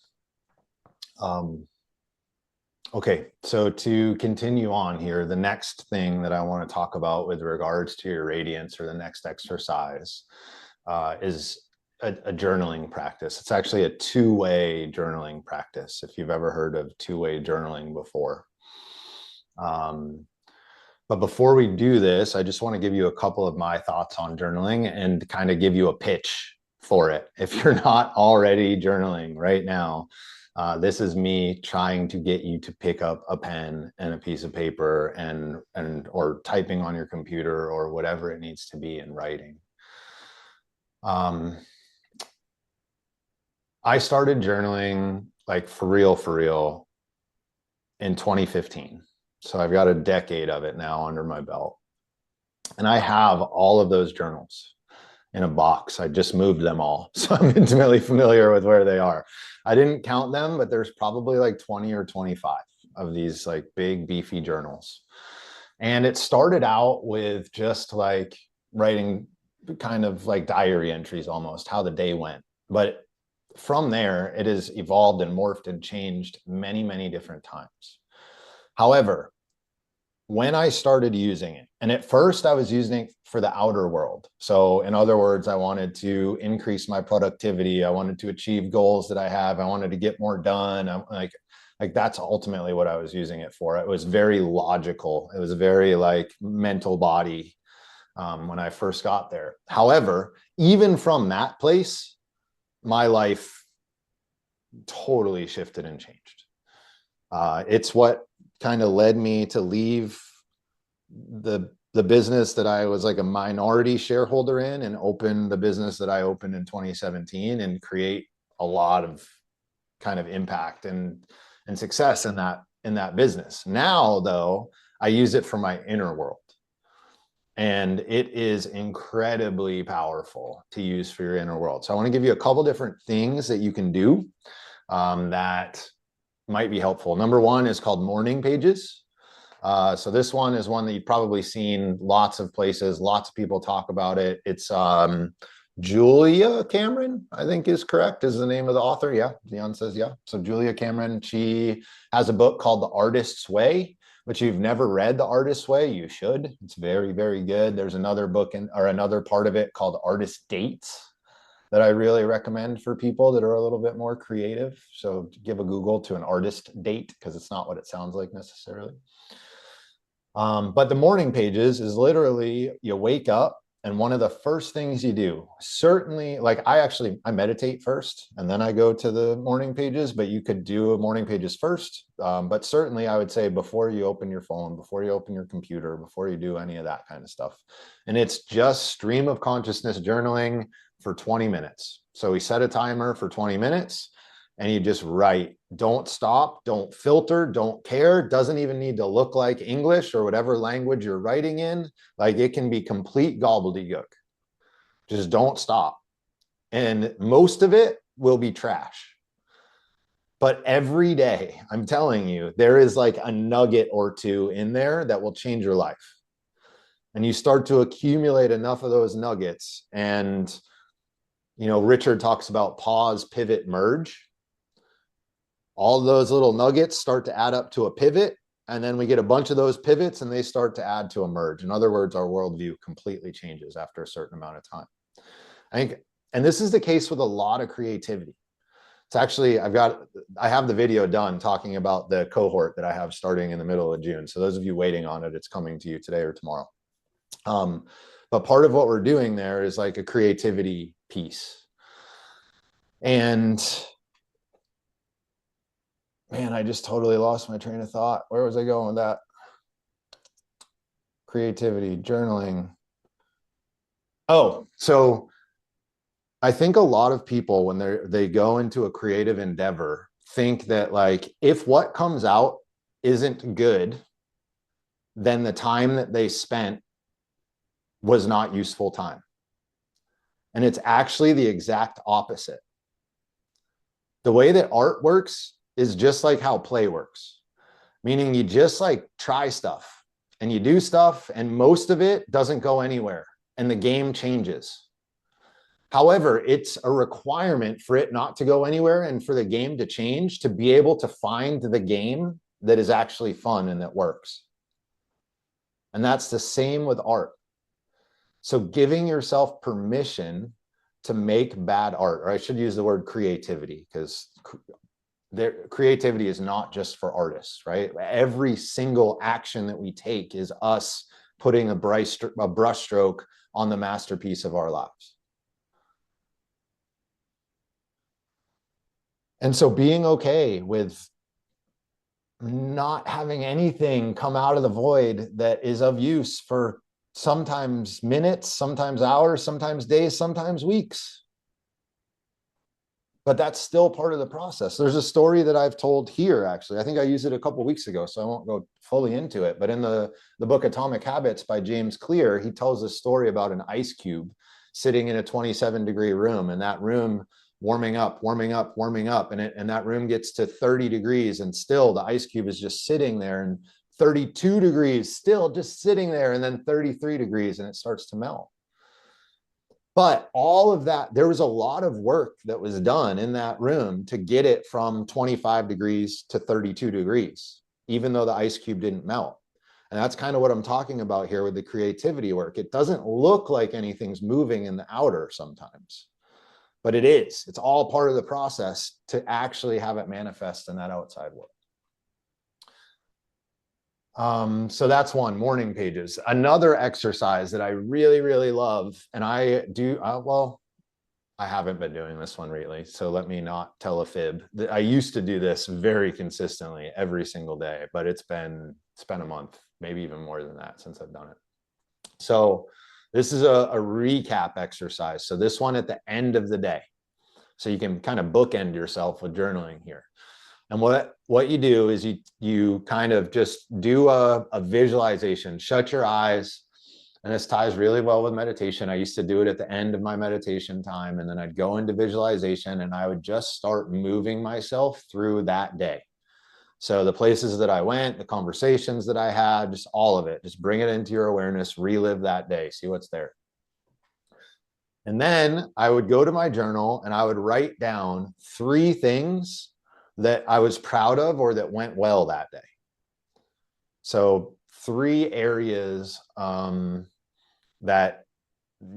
Okay, so to continue on here, the next thing that I want to talk about with regards to your radiance, or the next exercise, is a journaling practice. It's actually a two-way journaling practice, if you've ever heard of two-way journaling before. But before we do this, I just want to give you a couple of my thoughts on journaling and kind of give you a pitch for it. If you're not already journaling right now, this is me trying to get you to pick up a pen and a piece of paper and or typing on your computer or whatever it needs to be in writing. I started journaling like for real in 2015. So I've got a decade of it now under my belt. And I have all of those journals in a box. I just moved them all. So I'm intimately familiar with where they are. I didn't count them, but there's probably like 20 or 25 of these like big beefy journals. And it started out with just like writing kind of like diary entries, almost how the day went. But from there, it has evolved and morphed and changed many different times. However, when I started using it, and at first I was using it for the outer world. So in other words, I wanted to increase my productivity. I wanted to achieve goals that I have. I wanted to get more done. I'm like that's ultimately what I was using it for. It was very logical. It was very like mental body when I first got there. However, even from that place, my life totally shifted and changed. It's what kind of led me to leave the business that I was like a minority shareholder in and open the business that I opened in 2017 and create a lot of kind of impact and success in that business. Now, though, I use it for my inner world. And it is incredibly powerful to use for your inner world. So I want to give you a couple different things that you can do that might be helpful. Number one is called morning pages. So this one is one that you've probably seen lots of places. Lots of people talk about it. It's Julia Cameron, I think is correct, is the name of the author. Yeah, Dion says yeah. So Julia Cameron, she has a book called The Artist's Way, which you've never read. The Artist's Way, you should. It's very, very good. There's another book or another part of it called Artist Dates that I really recommend for people that are a little bit more creative. So give a Google to an artist date, because it's not what it sounds like necessarily. But the morning pages is literally you wake up and one of the first things you do, certainly, like I meditate first and then I go to the morning pages, but you could do morning pages first. But certainly I would say before you open your phone, before you open your computer, before you do any of that kind of stuff. And it's just stream of consciousness journaling for 20 minutes. So we set a timer for 20 minutes. And you just write. Don't stop, don't filter, don't care. Doesn't even need to look like English or whatever language you're writing in. Like it can be complete gobbledygook. Just don't stop. And most of it will be trash. But every day, I'm telling you, there is like a nugget or two in there that will change your life. And you start to accumulate enough of those nuggets. And, you know, Richard talks about pause, pivot, merge. All those little nuggets start to add up to a pivot, and then we get a bunch of those pivots and they start to add to a merge. In other words, our worldview completely changes after a certain amount of time. I think, and this is the case with a lot of creativity. It's actually, I have the video done talking about the cohort that I have starting in the middle of June. So those of you waiting on it, it's coming to you today or tomorrow. But part of what we're doing there is like a creativity piece. And man, I just totally lost my train of thought. Where was I going with that? Creativity, journaling. Oh, so I think a lot of people, when they go into a creative endeavor, think that like, if what comes out isn't good, then the time that they spent was not useful time. And it's actually the exact opposite. The way that art works is just like how play works, meaning you just like try stuff and you do stuff and most of it doesn't go anywhere and the game changes. However, it's a requirement for it not to go anywhere and for the game to change to be able to find the game that is actually fun and that works. And that's the same with art. So giving yourself permission to make bad art, or I should use the word creativity, because creativity is not just for artists, right? Every single action that we take is us putting a brush stroke on the masterpiece of our lives. And so being okay with not having anything come out of the void that is of use for sometimes minutes, sometimes hours, sometimes days, sometimes weeks. But that's still part of the process. There's a story that I've told here, actually. I think I used it a couple of weeks ago, so I won't go fully into it. But in the book Atomic Habits by James Clear, he tells a story about an ice cube sitting in a 27-degree room, and that room warming up, and that room gets to 30 degrees, and still the ice cube is just sitting there, and 32 degrees, still just sitting there, and then 33 degrees, and it starts to melt. But all of that, there was a lot of work that was done in that room to get it from 25 degrees to 32 degrees, even though the ice cube didn't melt. And that's kind of what I'm talking about here with the creativity work. It doesn't look like anything's moving in the outer sometimes, but it is. It's all part of the process to actually have it manifest in that outside world. So that's one, morning pages. Another exercise that I really, really love, and I do, well, I haven't been doing this one lately, so let me not tell a fib. I used to do this very consistently every single day, but it's been a month, maybe even more than that since I've done it. So this is a recap exercise. So this one at the end of the day. So you can kind of bookend yourself with journaling here. And what you do is you kind of just do a visualization, shut your eyes. And this ties really well with meditation. I used to do it at the end of my meditation time, and then I'd go into visualization and I would just start moving myself through that day. So the places that I went, the conversations that I had, just all of it, just bring it into your awareness, relive that day, see what's there. And then I would go to my journal and I would write down 3 things that I was proud of or that went well that day. So 3 areas that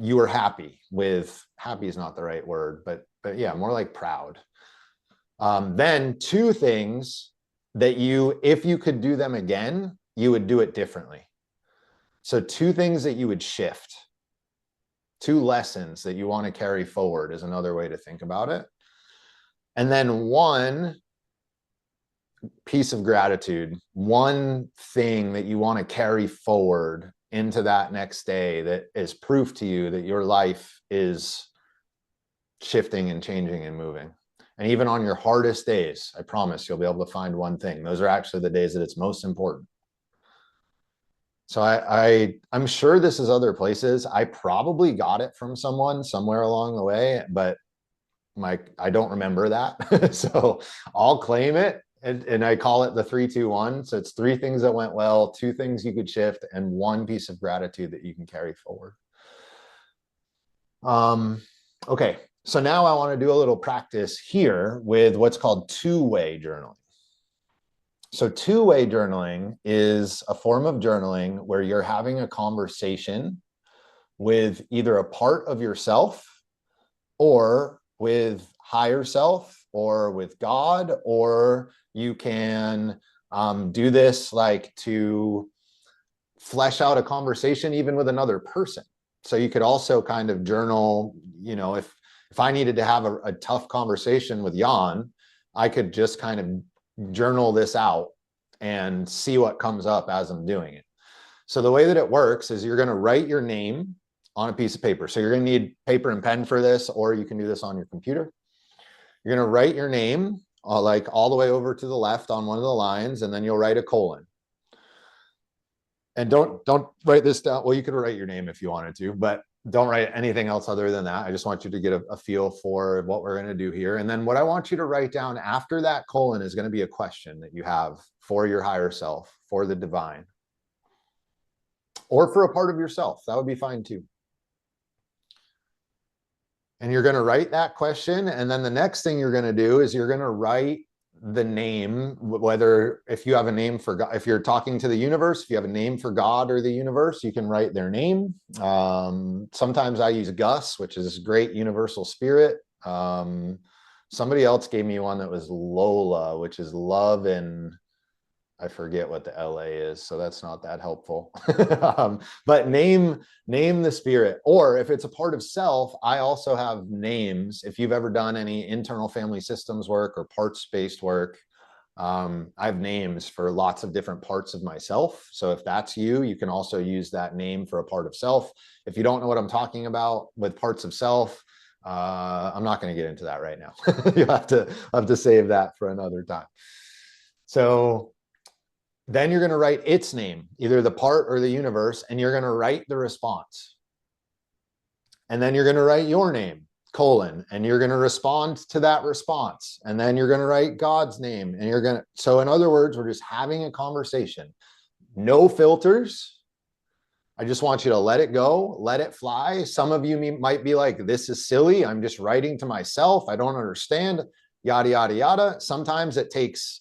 you were happy with. Happy is not the right word, but yeah, more like proud. Then 2 things that you, if you could do them again, you would do it differently. So 2 things that you would shift. 2 lessons that you want to carry forward is another way to think about it. And then 1 piece of gratitude, 1 thing that you want to carry forward into that next day that is proof to you that your life is shifting and changing and moving. And even on your hardest days, I promise you'll be able to find 1 thing. Those are actually the days that it's most important. So I'm sure this is other places. I probably got it from someone somewhere along the way, but I don't remember that. So I'll claim it. And I call it the 3-2-1. So it's 3 things that went well, 2 things you could shift, and 1 piece of gratitude that you can carry forward. Okay, so now I want to do a little practice here with what's called 2-way journaling. So 2-way journaling is a form of journaling where you're having a conversation with either a part of yourself or with higher self or with God, or you can do this like to flesh out a conversation even with another person. So you could also kind of journal, you know, if I needed to have a tough conversation with Jan, I could just kind of journal this out and see what comes up as I'm doing it. So the way that it works is you're going to write your name on a piece of paper. So you're going to need paper and pen for this, or you can do this on your computer. You're going to write your name like all the way over to the left on one of the lines, and then you'll write a colon. And don't write this down. Well, you could write your name if you wanted to, but don't write anything else other than that. I just want you to get a feel for what we're going to do here. And then what I want you to write down after that colon is going to be a question that you have for your higher self, for the divine, or for a part of yourself. That would be fine too. And you're going to write that question. And then the next thing you're going to do is you're going to write the name, whether if you have a name for God, if you're talking to the universe, if you have a name for God or the universe, you can write their name. Sometimes I use Gus, which is great universal spirit. Somebody else gave me one that was Lola, which is love, and I forget what the LA is, so that's not that helpful. But name the spirit. Or if it's a part of self, I also have names. If you've ever done any internal family systems work or parts-based work, I have names for lots of different parts of myself. So if that's you, you can also use that name for a part of self. If you don't know what I'm talking about with parts of self, I'm not going to get into that right now. You have to save that for another time. So then you're going to write its name, either the part or the universe, and you're going to write the response. And then you're going to write your name, colon, and you're going to respond to that response. And then you're going to write God's name, and you're going to, so in other words, we're just having a conversation. No filters. I just want you to let it go, let it fly. Some of you might be like, this is silly. I'm just writing to myself. I don't understand, yada, yada, yada. Sometimes it takes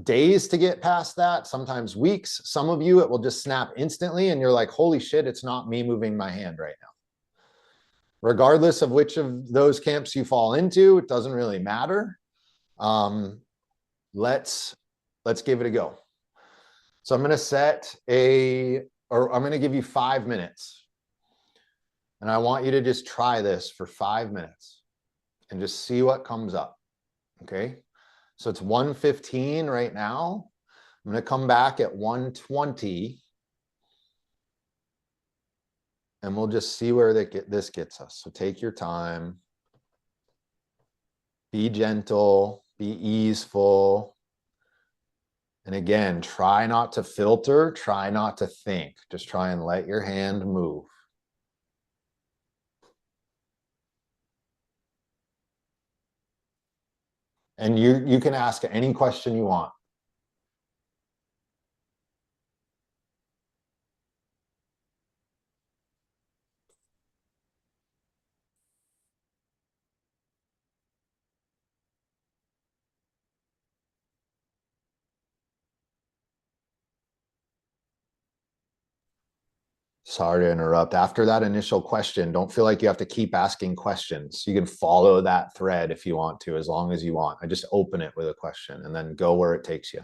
days to get past that, sometimes weeks. Some of you, it will just snap instantly and you're like, holy shit, it's not me moving my hand right now. Regardless of which of those camps you fall into, it doesn't really matter. Let's give it a go. So I'm going to I'm going to give you 5 minutes. And I want you to just try this for 5 minutes and just see what comes up. Okay. So it's 1:15 right now. I'm going to come back at 1:20 and we'll just see where this gets us. So take your time, be gentle, be easeful. And again, try not to filter, try not to think, just try and let your hand move. And you can ask any question you want. Sorry to interrupt. After that initial question, don't feel like you have to keep asking questions. You can follow that thread if you want to, as long as you want. I just open it with a question and then go where it takes you.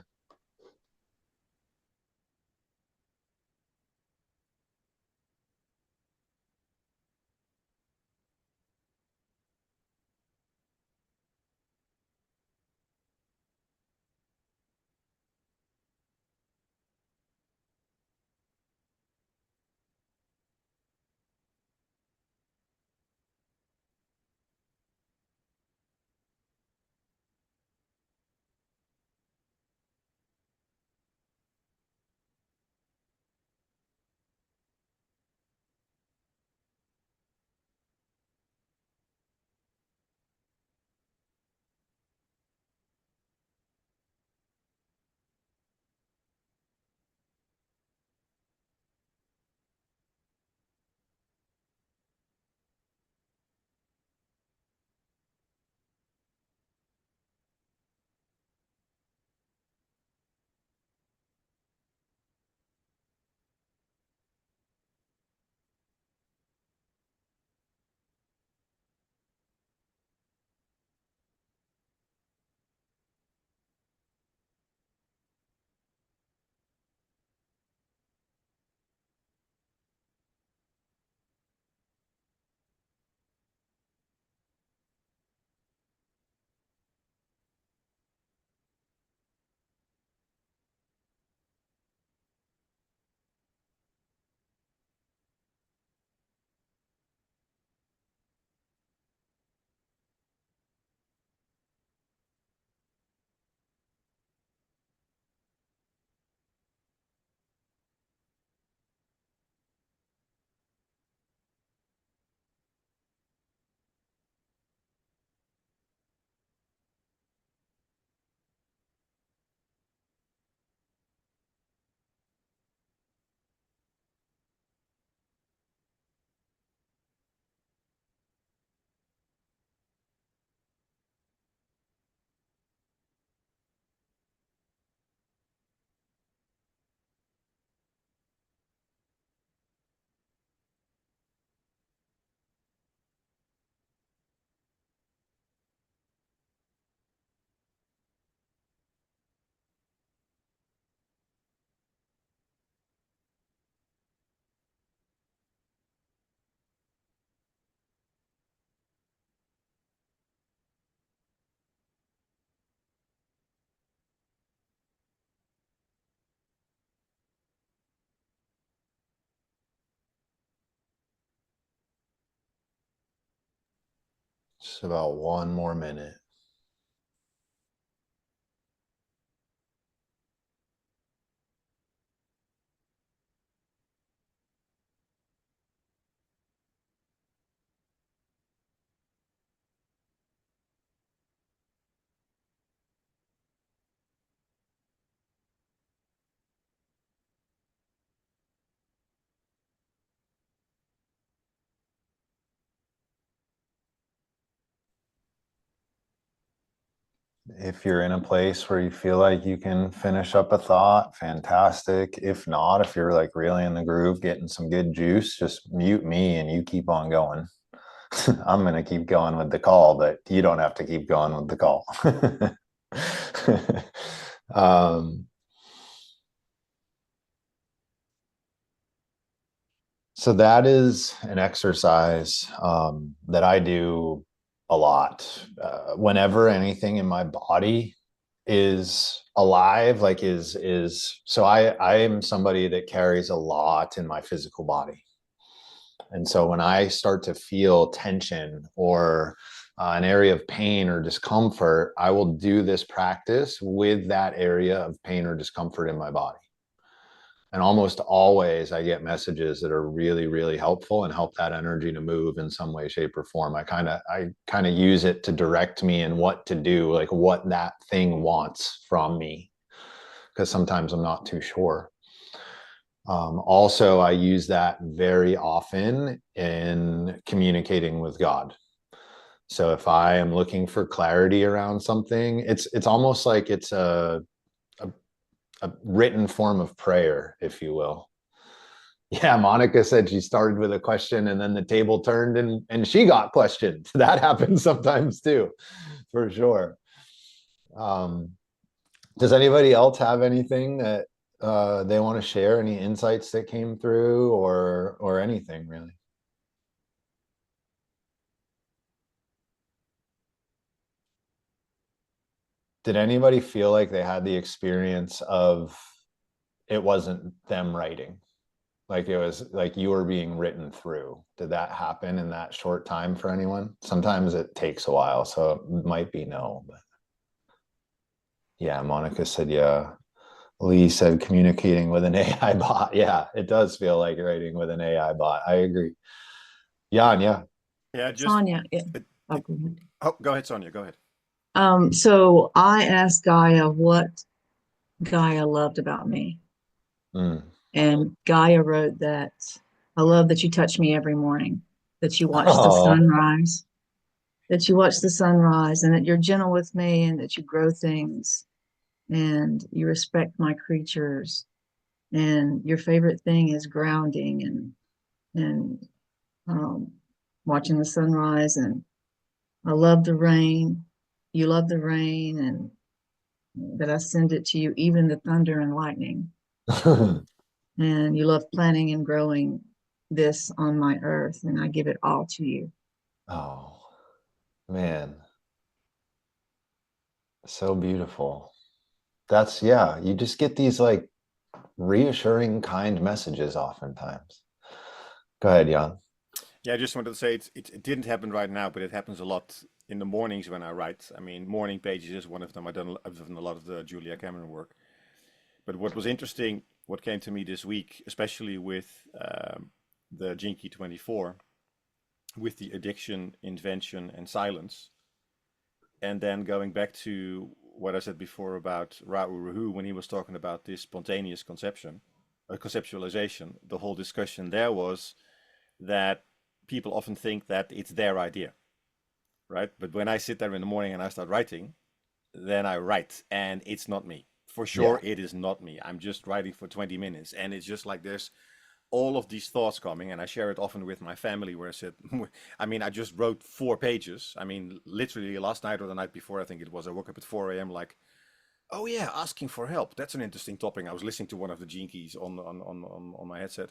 Just about one more minute. If you're in a place where you feel like you can finish up a thought, fantastic. If not, if you're like really in the groove, getting some good juice, just mute me and you keep on going. I'm going to keep going with the call, but you don't have to keep going with the call. um, so that is an exercise that I do a lot. Whenever anything in my body is alive, like is so I am somebody that carries a lot in my physical body. And so when I start to feel tension or an area of pain or discomfort, I will do this practice with that area of pain or discomfort in my body. And almost always I get messages that are really, really helpful and help that energy to move in some way, shape, or form. I kind of use it to direct me in what to do, like what that thing wants from me, because sometimes I'm not too sure. Also, I use that very often in communicating with God. So if I am looking for clarity around something, it's almost like it's a written form of prayer, if you will. Yeah, Monica said she started with a question and then the table turned and she got questioned. That happens sometimes too, for sure. Does anybody else have anything that they want to share? Any insights that came through or anything really? Did anybody feel like they had the experience of it wasn't them writing? Like it was like you were being written through. Did that happen in that short time for anyone? Sometimes it takes a while, so it might be no. But yeah, Monica said yeah. Lee said communicating with an AI bot. Yeah, it does feel like writing with an AI bot. I agree. Jan, yeah. Yeah, just Sonia, yeah. it- Oh, go ahead. oh, go ahead, Sonia. Go ahead. So I asked Gaia what Gaia loved about me. Mm. And Gaia wrote that I love that you touch me every morning, that you watch the Oh. sunrise, that you watch the sunrise, and that you're gentle with me, and that you grow things, and you respect my creatures, and your favorite thing is grounding and watching the sunrise, and I love the rain. You love the rain, and that I send it to you, even the thunder and lightning. And you love planting and growing this on my earth, and I give it all to you. Oh, man. So beautiful. That's, yeah, you just get these like reassuring, kind messages oftentimes. Go ahead, Jan. Yeah, I just wanted to say it didn't happen right now, but it happens a lot in the mornings when I write. I mean, morning pages is one of them. I've done a lot of the Julia Cameron work. But what was interesting, what came to me this week, especially with the Gene Key 24, with the addiction, invention, and silence, and then going back to what I said before about Ra'u Rahu when he was talking about this spontaneous conceptualization, the whole discussion there was that people often think that it's their idea, right? But when I sit there in the morning and I start writing, then I write, and it's not me. For sure, it is not me. I'm just writing for 20 minutes, and it's just like there's all of these thoughts coming, and I share it often with my family where I said, I mean, I just wrote 4 pages. I mean, literally last night or the night before, I think it was, I woke up at 4 a.m. like, oh yeah, asking for help. That's an interesting topic. I was listening to one of the Gene Keys on my headset,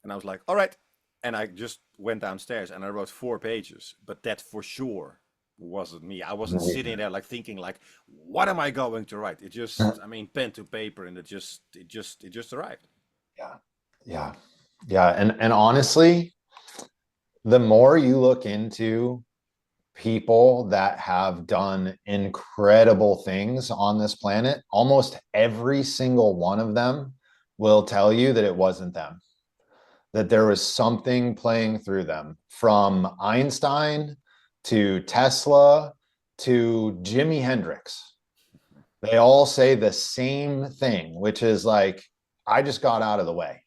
and I was like, all right. And I just went downstairs and I wrote 4 pages, but that for sure wasn't me. I wasn't sitting there like thinking like, what am I going to write? It just, I mean, pen to paper, and it just arrived. Yeah. Yeah. Yeah. And honestly, the more you look into people that have done incredible things on this planet, almost every single one of them will tell you that it wasn't them, that there was something playing through them, from Einstein to Tesla to Jimi Hendrix. They all say the same thing, which is like, I just got out of the way.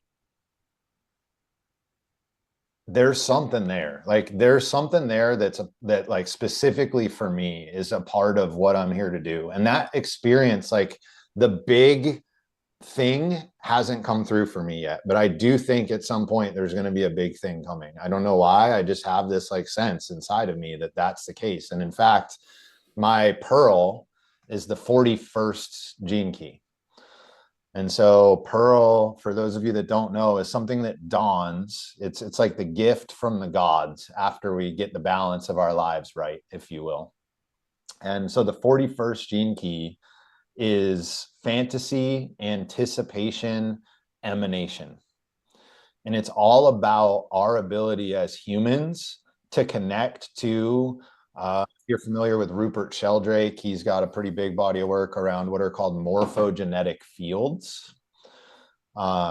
There's something there. Like there's something there that like specifically for me is a part of what I'm here to do. And that experience, like the big thing hasn't come through for me yet, but I do think at some point there's going to be a big thing coming. I don't know why. I just have this like sense inside of me that that's the case. And in fact, my pearl is the 41st gene key. And so pearl, for those of you that don't know, is something that dawns. It's like the gift from the gods after we get the balance of our lives right, if you will. And so the 41st gene key is fantasy, anticipation, emanation. And it's all about our ability as humans to connect to, if you're familiar with Rupert Sheldrake, he's got a pretty big body of work around what are called morphogenetic fields,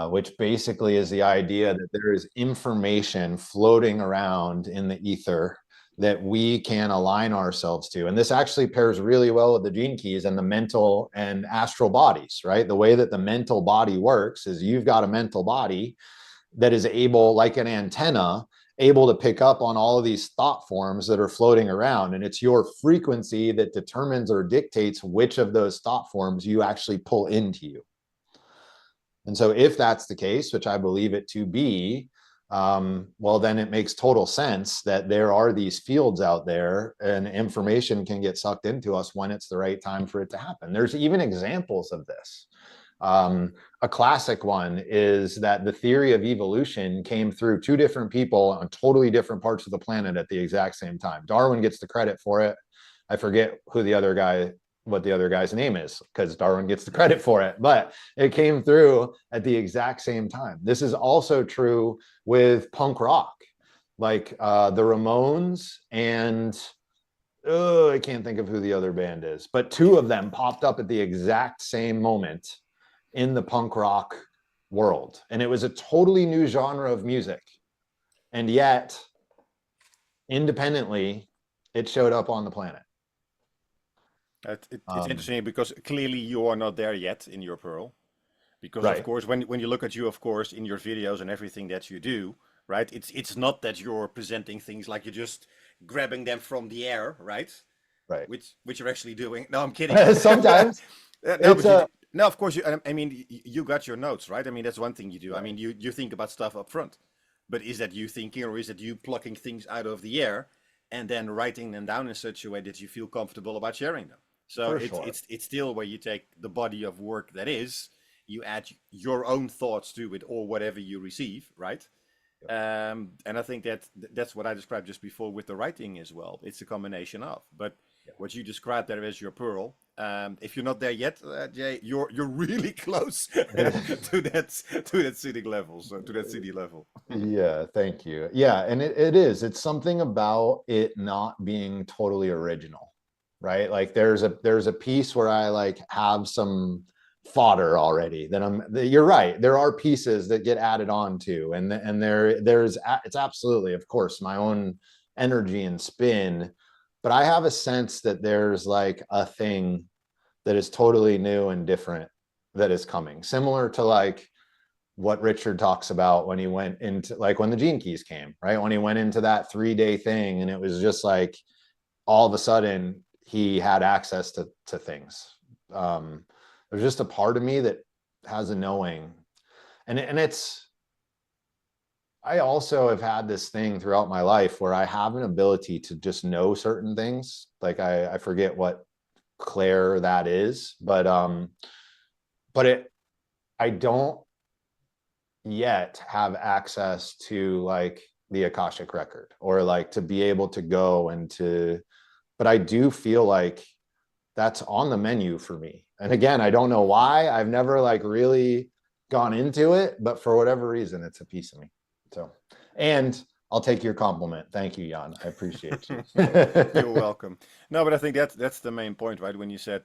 which basically is the idea that there is information floating around in the ether that we can align ourselves to. And this actually pairs really well with the gene keys and the mental and astral bodies, right? The way that the mental body works is you've got a mental body that is able, like an antenna, able to pick up on all of these thought forms that are floating around. And it's your frequency that determines or dictates which of those thought forms you actually pull into you. And so if that's the case, which I believe it to be, well, then it makes total sense that there are these fields out there and information can get sucked into us when it's the right time for it to happen. There's even examples of this. A classic one is that the theory of evolution came through two different people on totally different parts of the planet at the exact same time. Darwin gets the credit for it. I forget who the other guy, what the other guy's name is, because Darwin gets the credit for it, but it came through at the exact same time. This is also true with punk rock, like the Ramones and I can't think of who the other band is, but two of them popped up at the exact same moment in the punk rock world. And it was a totally new genre of music. And yet, independently, it showed up on the planet. It's interesting because clearly you are not there yet in your pearl. Because Right. of course, when you look at you, of course, in your videos and everything that you do, right? It's not that you're presenting things like you're just grabbing them from the air, right? Right. Which you're actually doing. No, I'm kidding. Sometimes. No, but no, of course I mean, you got your notes, right? I mean, that's one thing you do. Right. I mean, you think about stuff up front, but is that you thinking, or is it you plucking things out of the air and then writing them down in such a way that you feel comfortable about sharing them? So it's still where you take the body of work that is, you add your own thoughts to it or whatever you receive, right? Yep. And I think that's what I described just before with the writing as well. It's a combination of, but what you described there as your pearl. If you're not there yet, Jay, you're really close to that city level. So to that city level. Yeah, thank you. Yeah, and it is. It's something about it not being totally original, right? Like there's a piece where I like have some fodder already that you're right, there are pieces that get added on to, and it's absolutely, of course, my own energy and spin, but I have a sense that there's like a thing that is totally new and different that is coming, similar to like what Richard talks about when he went into, like when the Gene Keys came, right? When he went into that 3-day thing and it was just like all of a sudden he had access to things. There's just a part of me that has a knowing, and it's, I also have had this thing throughout my life where I have an ability to just know certain things. Like I forget what clair that is, but I don't yet have access to like the Akashic record or like to be able to go and but I do feel like that's on the menu for me. And again, I don't know why. I've never like really gone into it, but for whatever reason, it's a piece of me. So, and I'll take your compliment. Thank you, Jan. I appreciate you. You're welcome. No, but I think that's the main point, right? When you said,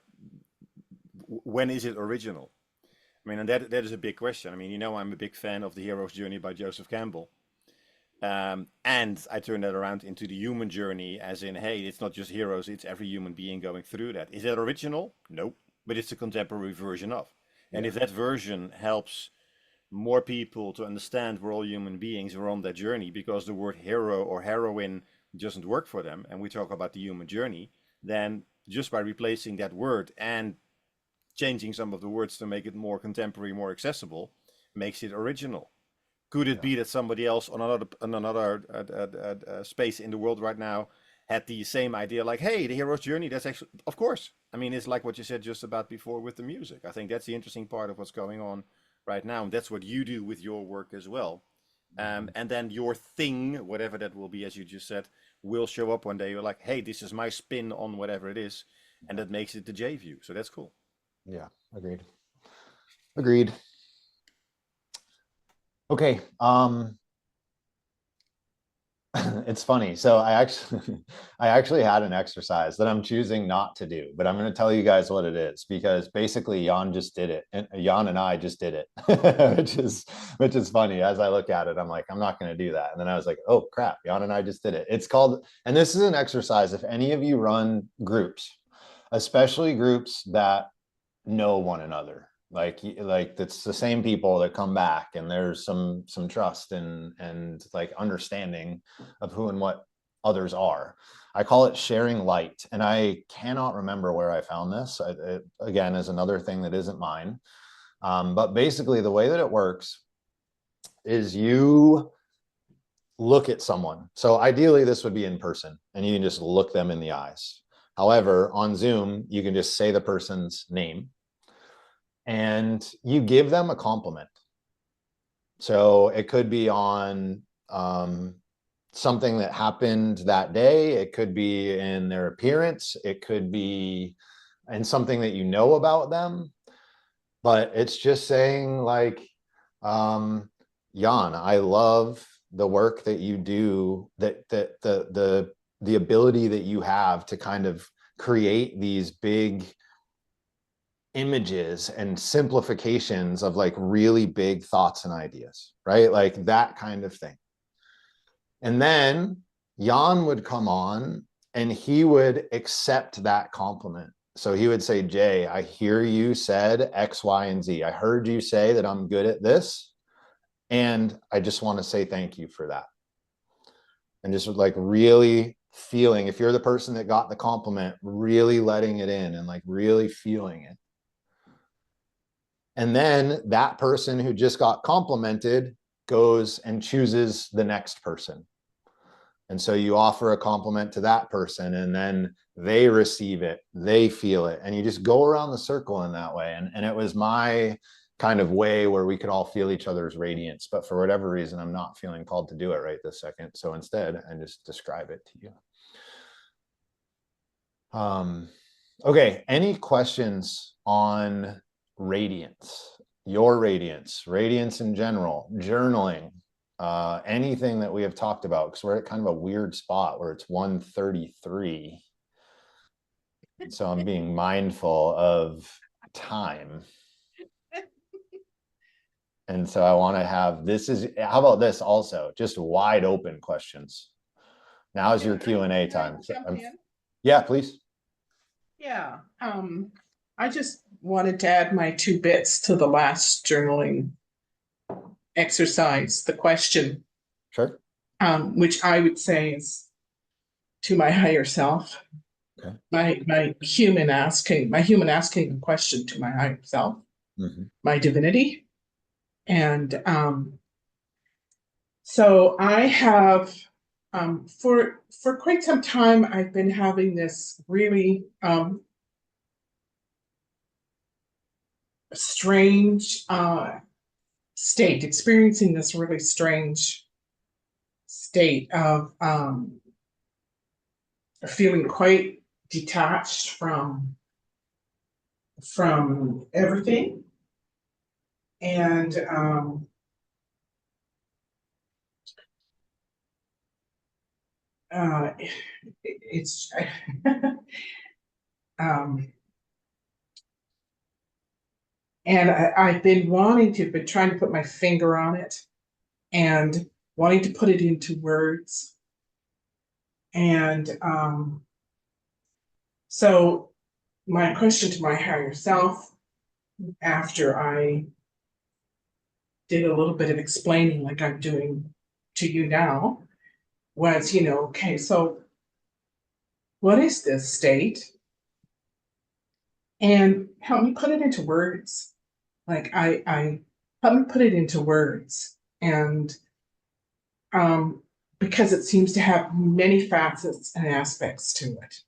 when is it original? I mean, and that is a big question. I mean, I'm a big fan of The Hero's Journey by Joseph Campbell. And I turn that around into the human journey, as in, hey, it's not just heroes, it's every human being going through that. Is that original? Nope. But it's a contemporary version of. And if that version helps more people to understand we're all human beings, we're on that journey, because the word hero or heroine doesn't work for them, and we talk about the human journey, then just by replacing that word and changing some of the words to make it more contemporary, more accessible, makes it original. Could it be that somebody else on another space in the world right now had the same idea, like, hey, the hero's journey, that's actually, of course. I mean, it's like what you said just about before with the music. I think that's the interesting part of what's going on right now. And that's what you do with your work as well. And then your thing, whatever that will be, as you just said, will show up one day. You're like, hey, this is my spin on whatever it is. And that makes it the J view. So that's cool. Yeah, agreed. Okay. It's funny. So I actually had an exercise that I'm choosing not to do, but I'm going to tell you guys what it is, because basically Jan just did it, and Jan and I just did it, which is funny. As I look at it, I'm like, I'm not going to do that. And then I was like, oh crap, Jan and I just did it. It's called, and this is an exercise, if any of you run groups, especially groups that know one another, like it's the same people that come back, and there's some trust and like understanding of who and what others are. I call it sharing light, and I cannot remember where I found this. It, again, is another thing that isn't mine, But basically the way that it works is you look at someone. So ideally this would be in person and you can just look them in the eyes. However, on Zoom, you can just say the person's name and you give them a compliment. So it could be on something that happened that day. It could be in their appearance. It could be in something that you know about them. But it's just saying like, Jan, I love the work that you do, that the ability that you have to kind of create these big images and simplifications of like really big thoughts and ideas, right? Like that kind of thing. And then Jan would come on and he would accept that compliment. So he would say, Jay, I hear you said X, Y, and Z. I heard you say that I'm good at this. And I just want to say thank you for that. And just like really feeling, if you're the person that got the compliment, really letting it in and like really feeling it. And then that person who just got complimented goes and chooses the next person. And so you offer a compliment to that person and then they receive it, they feel it, and you just go around the circle in that way. And it was my kind of way where we could all feel each other's radiance. But for whatever reason, I'm not feeling called to do it right this second. So instead, I just describe it to you. Okay, any questions on radiance? Your radiance in general, journaling, anything that we have talked about, because we're at kind of a weird spot where it's 1:33. So I'm being mindful of time. And so I want to have, how about this also, just wide open questions. Now is your Q&A time. Yeah, please. Yeah, I just wanted to add my 2 bits to the last journaling exercise, the question. Sure. Which I would say is to my higher self. Okay. My human asking a question to my higher self, my divinity. And so I have for quite some time I've been having this really strange state, experiencing this really strange state of feeling quite detached from everything. And it's and I've been trying to put my finger on it and wanting to put it into words. And so my question to my higher self, after I did a little bit of explaining like I'm doing to you now, was, okay, so what is this state? And help me put it into words. Like I help me put it into words. And because it seems to have many facets and aspects to it.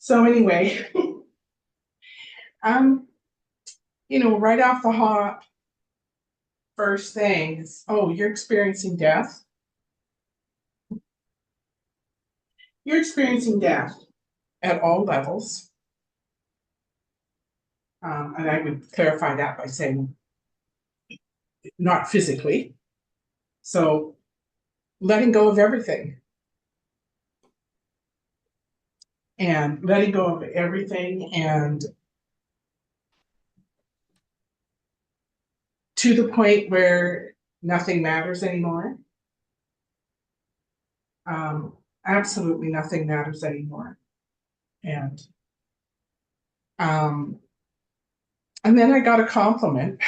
So anyway, right off the hop, first thing is, oh, you're experiencing death. You're experiencing death at all levels. And I would clarify that by saying not physically. So letting go of everything. And letting go of everything, and to the point where nothing matters anymore. Absolutely nothing matters anymore. And then I got a compliment.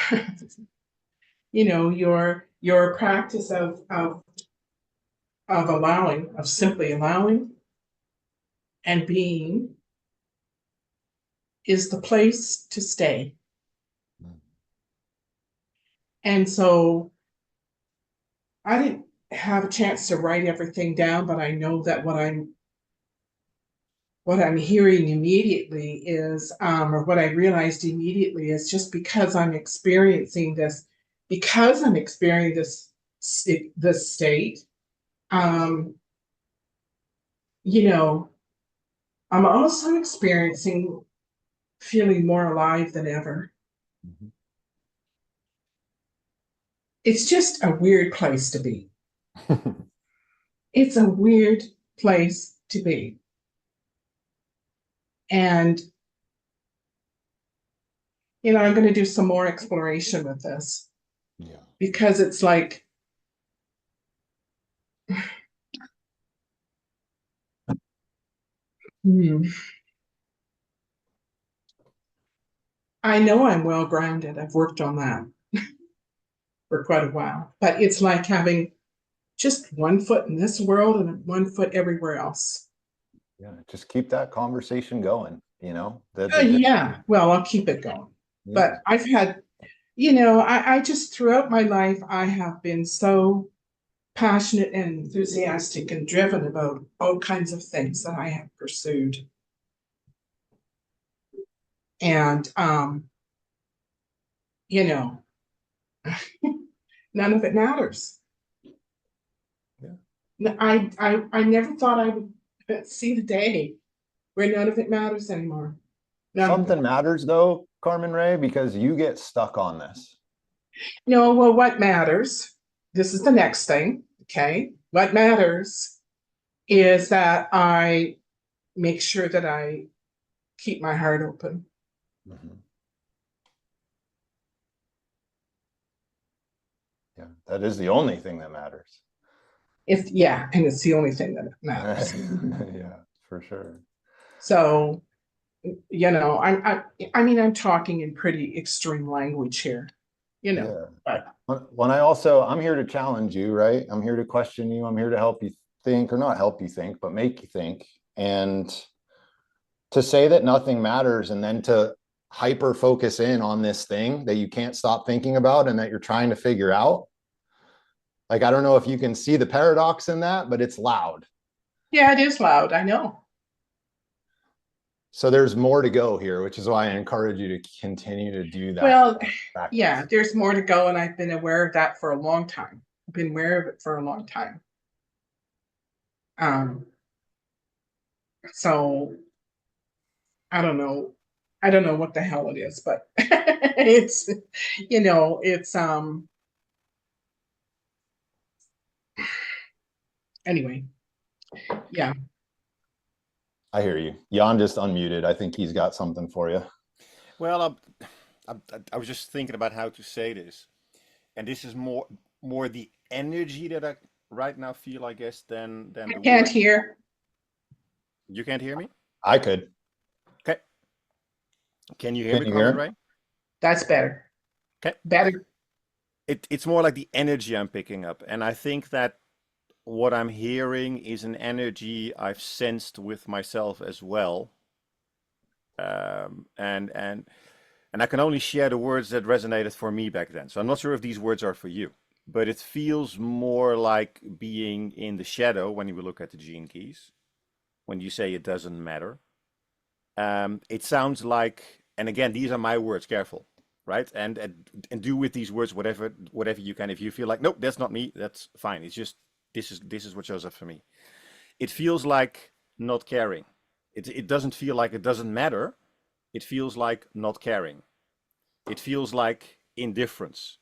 Your practice of allowing, of simply allowing and being, is the place to stay. And so I didn't have a chance to write everything down, but I know that what I'm hearing immediately is, or what I realized immediately is, just because I'm experiencing this, this state, you know, I'm also experiencing feeling more alive than ever. Mm-hmm. It's just a weird place to be. It's a weird place to be. And, I'm going to do some more exploration with this. Yeah. Because it's like, I know I'm well grounded. I've worked on that for quite a while. But it's like having just one foot in this world and one foot everywhere else. Yeah, just keep that conversation going, Yeah, well, I'll keep it going. Yeah. But I've had, I just, throughout my life, I have been so passionate and enthusiastic and driven about all kinds of things that I have pursued. And, none of it matters. Yeah. I never thought I would see the day where none of it matters anymore. Something matters though, Carmen Ray, because you get stuck on this. No, well, what matters? This is the next thing. Okay. What matters is that I make sure that I keep my heart open. Mm-hmm. Yeah, that is the only thing that matters. And it's the only thing that matters. Yeah, for sure. So, I'm talking in pretty extreme language here, Yeah. but I'm here to challenge you, right? I'm here to question you. I'm here to help you think, or not help you think, but make you think. And to say that nothing matters and then to hyper focus in on this thing that you can't stop thinking about and that you're trying to figure out. Like, I don't know if you can see the paradox in that, but it's loud. yeah, it is loud. I know. So there's more to go here, which is why I encourage you to continue to do that. Well, practice. yeah, there's more to go, and I've been aware of that for a long time. I've been aware of it for a long time. So I don't know. I don't know what the hell it is, but it's, anyway, yeah. I hear you. Jan just unmuted. I think he's got something for you. Well, I was just thinking about how to say this, and this is more the energy that I right now feel, I guess, than I the can't words. hear. You can't hear me? I could. Okay. Can you hear me, Carmen Ray? That's better. Okay. Better. It's more like the energy I'm picking up, and I think that what I'm hearing is an energy I've sensed with myself as well. And I can only share the words that resonated for me back then. So I'm not sure if these words are for you, but it feels more like being in the shadow when you look at the gene keys, when you say it doesn't matter. It sounds like, and again, these are my words, careful, right? And do with these words whatever you can. If you feel like, nope, that's not me, that's fine. It's just, this is what shows up for me. It feels like not caring. It doesn't feel like it doesn't matter. It feels like not caring. It feels like indifference.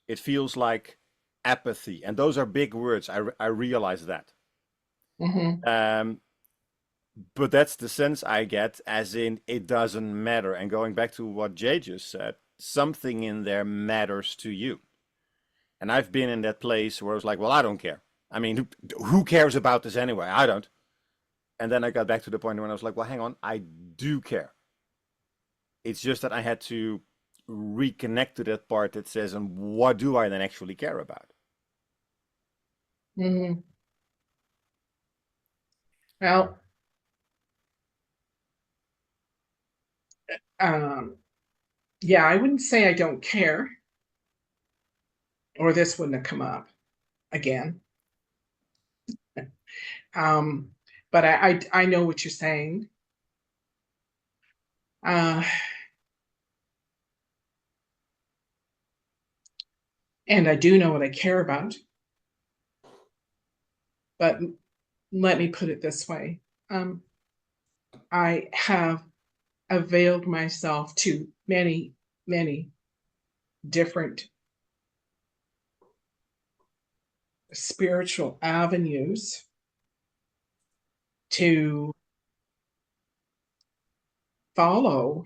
It feels like apathy. And those are big words. I realize that. Mm-hmm. But that's the sense I get, as in it doesn't matter. And going back to what Jay just said, something in there matters to you. And I've been in that place where I was like, well, I don't care. I mean, who cares about this anyway? I don't. And then I got back to the point when I was like, well, hang on, I do care. It's just that I had to reconnect to that part that says, and what do I then actually care about? Mm-hmm. Well, yeah, I wouldn't say I don't care. or this wouldn't have come up again. But I know what you're saying. And I do know what I care about. But let me put it this way. I have availed myself to many, many different spiritual avenues to follow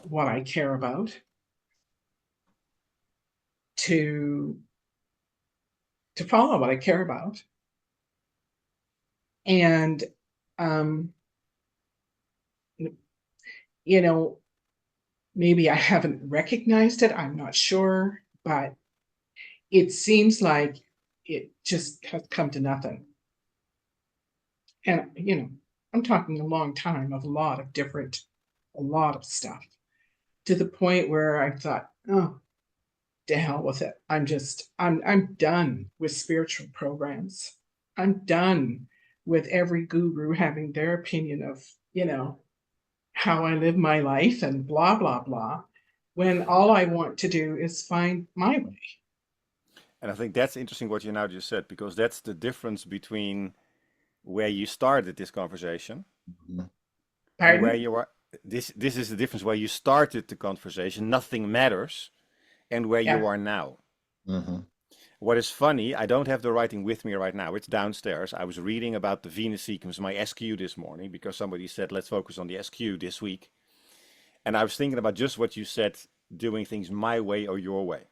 what I care about, to follow what I care about. And, you know, maybe I haven't recognized it, I'm not sure, but it seems like it just has come to nothing. And, you know, I'm talking a long time of a lot of stuff, to the point where I thought, oh, to hell with it. I'm done with spiritual programs. I'm done with every guru having their opinion of, you know, how I live my life and blah, blah, blah, when all I want to do is find my way. And I think that's interesting what you now just said, because that's the difference between where you started this conversation and Pardon? where you are. This is the difference where you started the conversation, nothing matters, and where you Yeah. are now. Mm-hmm. What is funny, I don't have the writing with me right now. It's downstairs. I was reading about the Venus sequence, my SQ this morning, because somebody said, let's focus on the SQ this week. And I was thinking about just what you said, doing things my way or your way.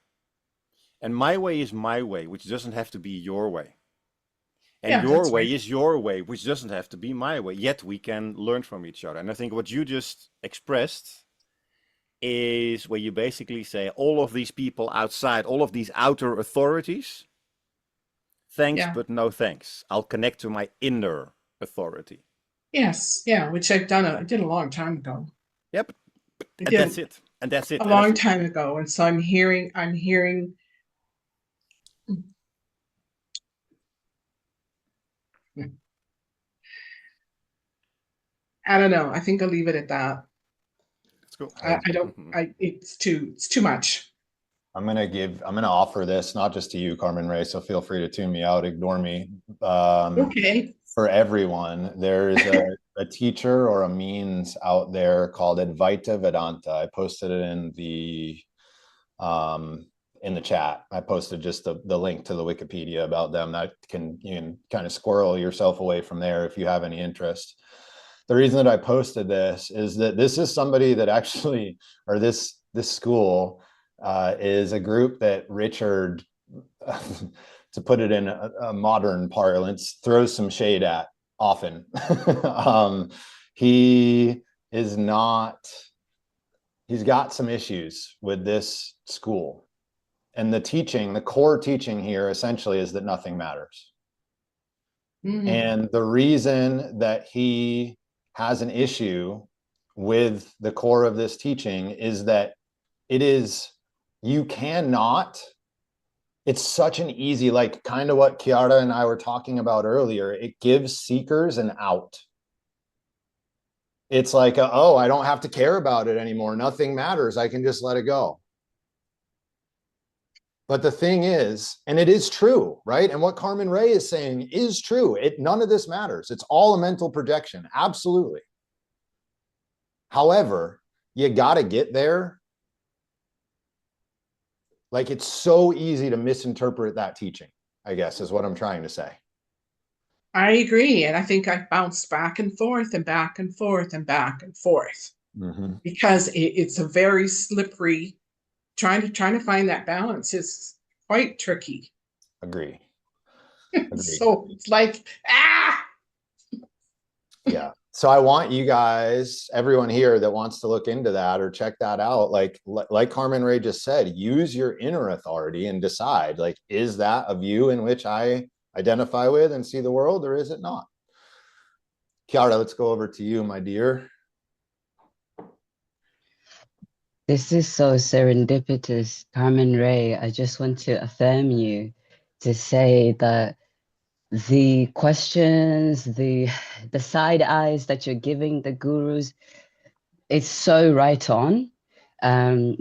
And my way is my way, which doesn't have to be your way. And Yeah, your that's way right. is your way, which doesn't have to be my way. Yet we can learn from each other. And I think what you just expressed is where you basically say all of these people outside, all of these outer authorities, thanks, Yeah. but no thanks. I'll connect to my inner authority. Yes. Yeah. Which I did a long time ago. Yep. I And did that's it. And that's it. a And I long think, time ago. And so I'm hearing, I don't know. I think I'll leave it at that. let's go. I don't, it's too much. I'm gonna offer this not just to you, Carmen Ray, so feel free to tune me out, ignore me. Okay. For everyone, there's a teacher or a means out there called Advaita Vedanta. I posted it in the chat. I posted just the link to the Wikipedia about them. That you can kind of squirrel yourself away from there if you have any interest. The reason that I posted this is that this is somebody that actually, or this school is a group that Richard, to put it in a modern parlance, throws some shade at often. He is not, he's got some issues with this school. And the core teaching here essentially is that nothing matters. Mm-hmm. And the reason that he has an issue with the core of this teaching is that you cannot, it's such an easy, like kind of what Chiara and I were talking about earlier, it gives seekers an out. It's like, oh, I don't have to care about it anymore. Nothing matters. I can just let it go. But the thing is, and it is true, right? And what Carmen Ray is saying is true. None of this matters. It's all a mental projection. Absolutely. However, you got to get there. Like, it's so easy to misinterpret that teaching, I guess, is what I'm trying to say. I agree. And I think I bounced back and forth and back and forth and back and forth, because it's a very slippery, trying to find that balance is quite tricky. Agree. So it's like, Yeah. So I want you guys, everyone here that wants to look into that or check that out, like Carmen Ray just said, use your inner authority and decide, like, is that a view in which I identify with and see the world, or is it not? Chiara, let's go over to you, my dear. This is so serendipitous, Carmen Ray. I just want to affirm you to say that the questions, the side eyes that you're giving the gurus, it's so right on.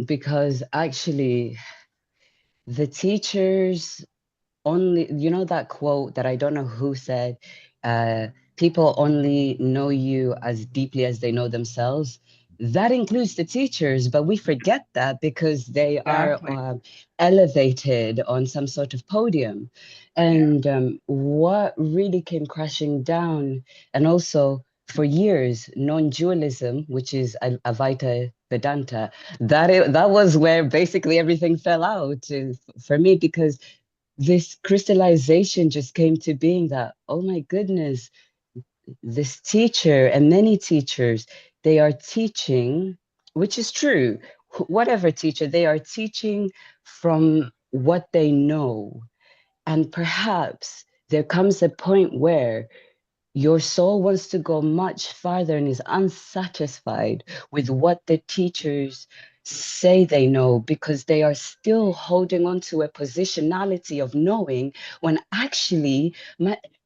Because actually the teachers only, you know, that quote that I don't know who said, uh, people only know you as deeply as they know themselves. That includes the teachers, but we forget that because they are Exactly. elevated on some sort of podium. And what really came crashing down, and also for years, non-dualism, which is Advaita Vedanta, that was where basically everything fell out for me, because this crystallization just came to being that, oh my goodness, this teacher and many teachers, they are teaching, which is true, whatever teacher, they are teaching from what they know. And perhaps there comes a point where your soul wants to go much farther and is unsatisfied with what the teachers say they know, because they are still holding on to a positionality of knowing when actually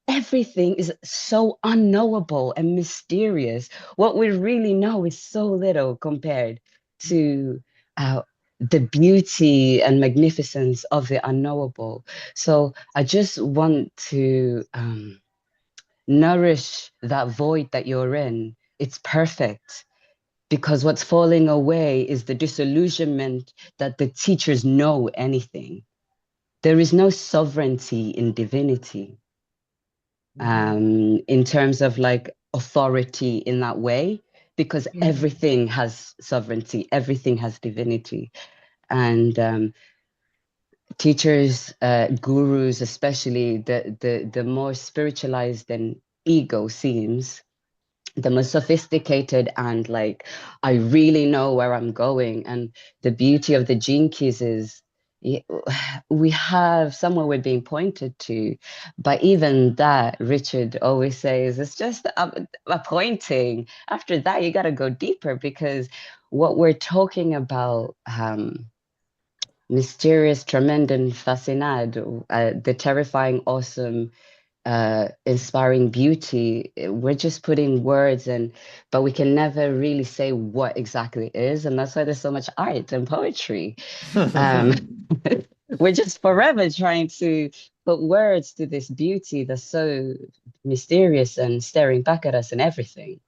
everything is so unknowable and mysterious. What we really know is so little compared to the beauty and magnificence of the unknowable. So I just want to nourish that void that you're in. It's perfect, because what's falling away is the disillusionment that the teachers know anything. There is no sovereignty in divinity, in terms of like authority in that way, because everything has sovereignty, everything has divinity. And teachers, gurus, especially the more spiritualized an ego seems, the more sophisticated and like, I really know where I'm going. And the beauty of the gene keys is we have somewhere we're being pointed to. But even that, Richard always says, it's just a pointing. After that, you got to go deeper, because what we're talking about, mysterious, tremendous, fascinado, the terrifying, awesome, inspiring beauty, we're just putting words in, but we can never really say what exactly it is. And that's why there's so much art and poetry. Um, we're just forever trying to put words to this beauty that's so mysterious and staring back at us and everything.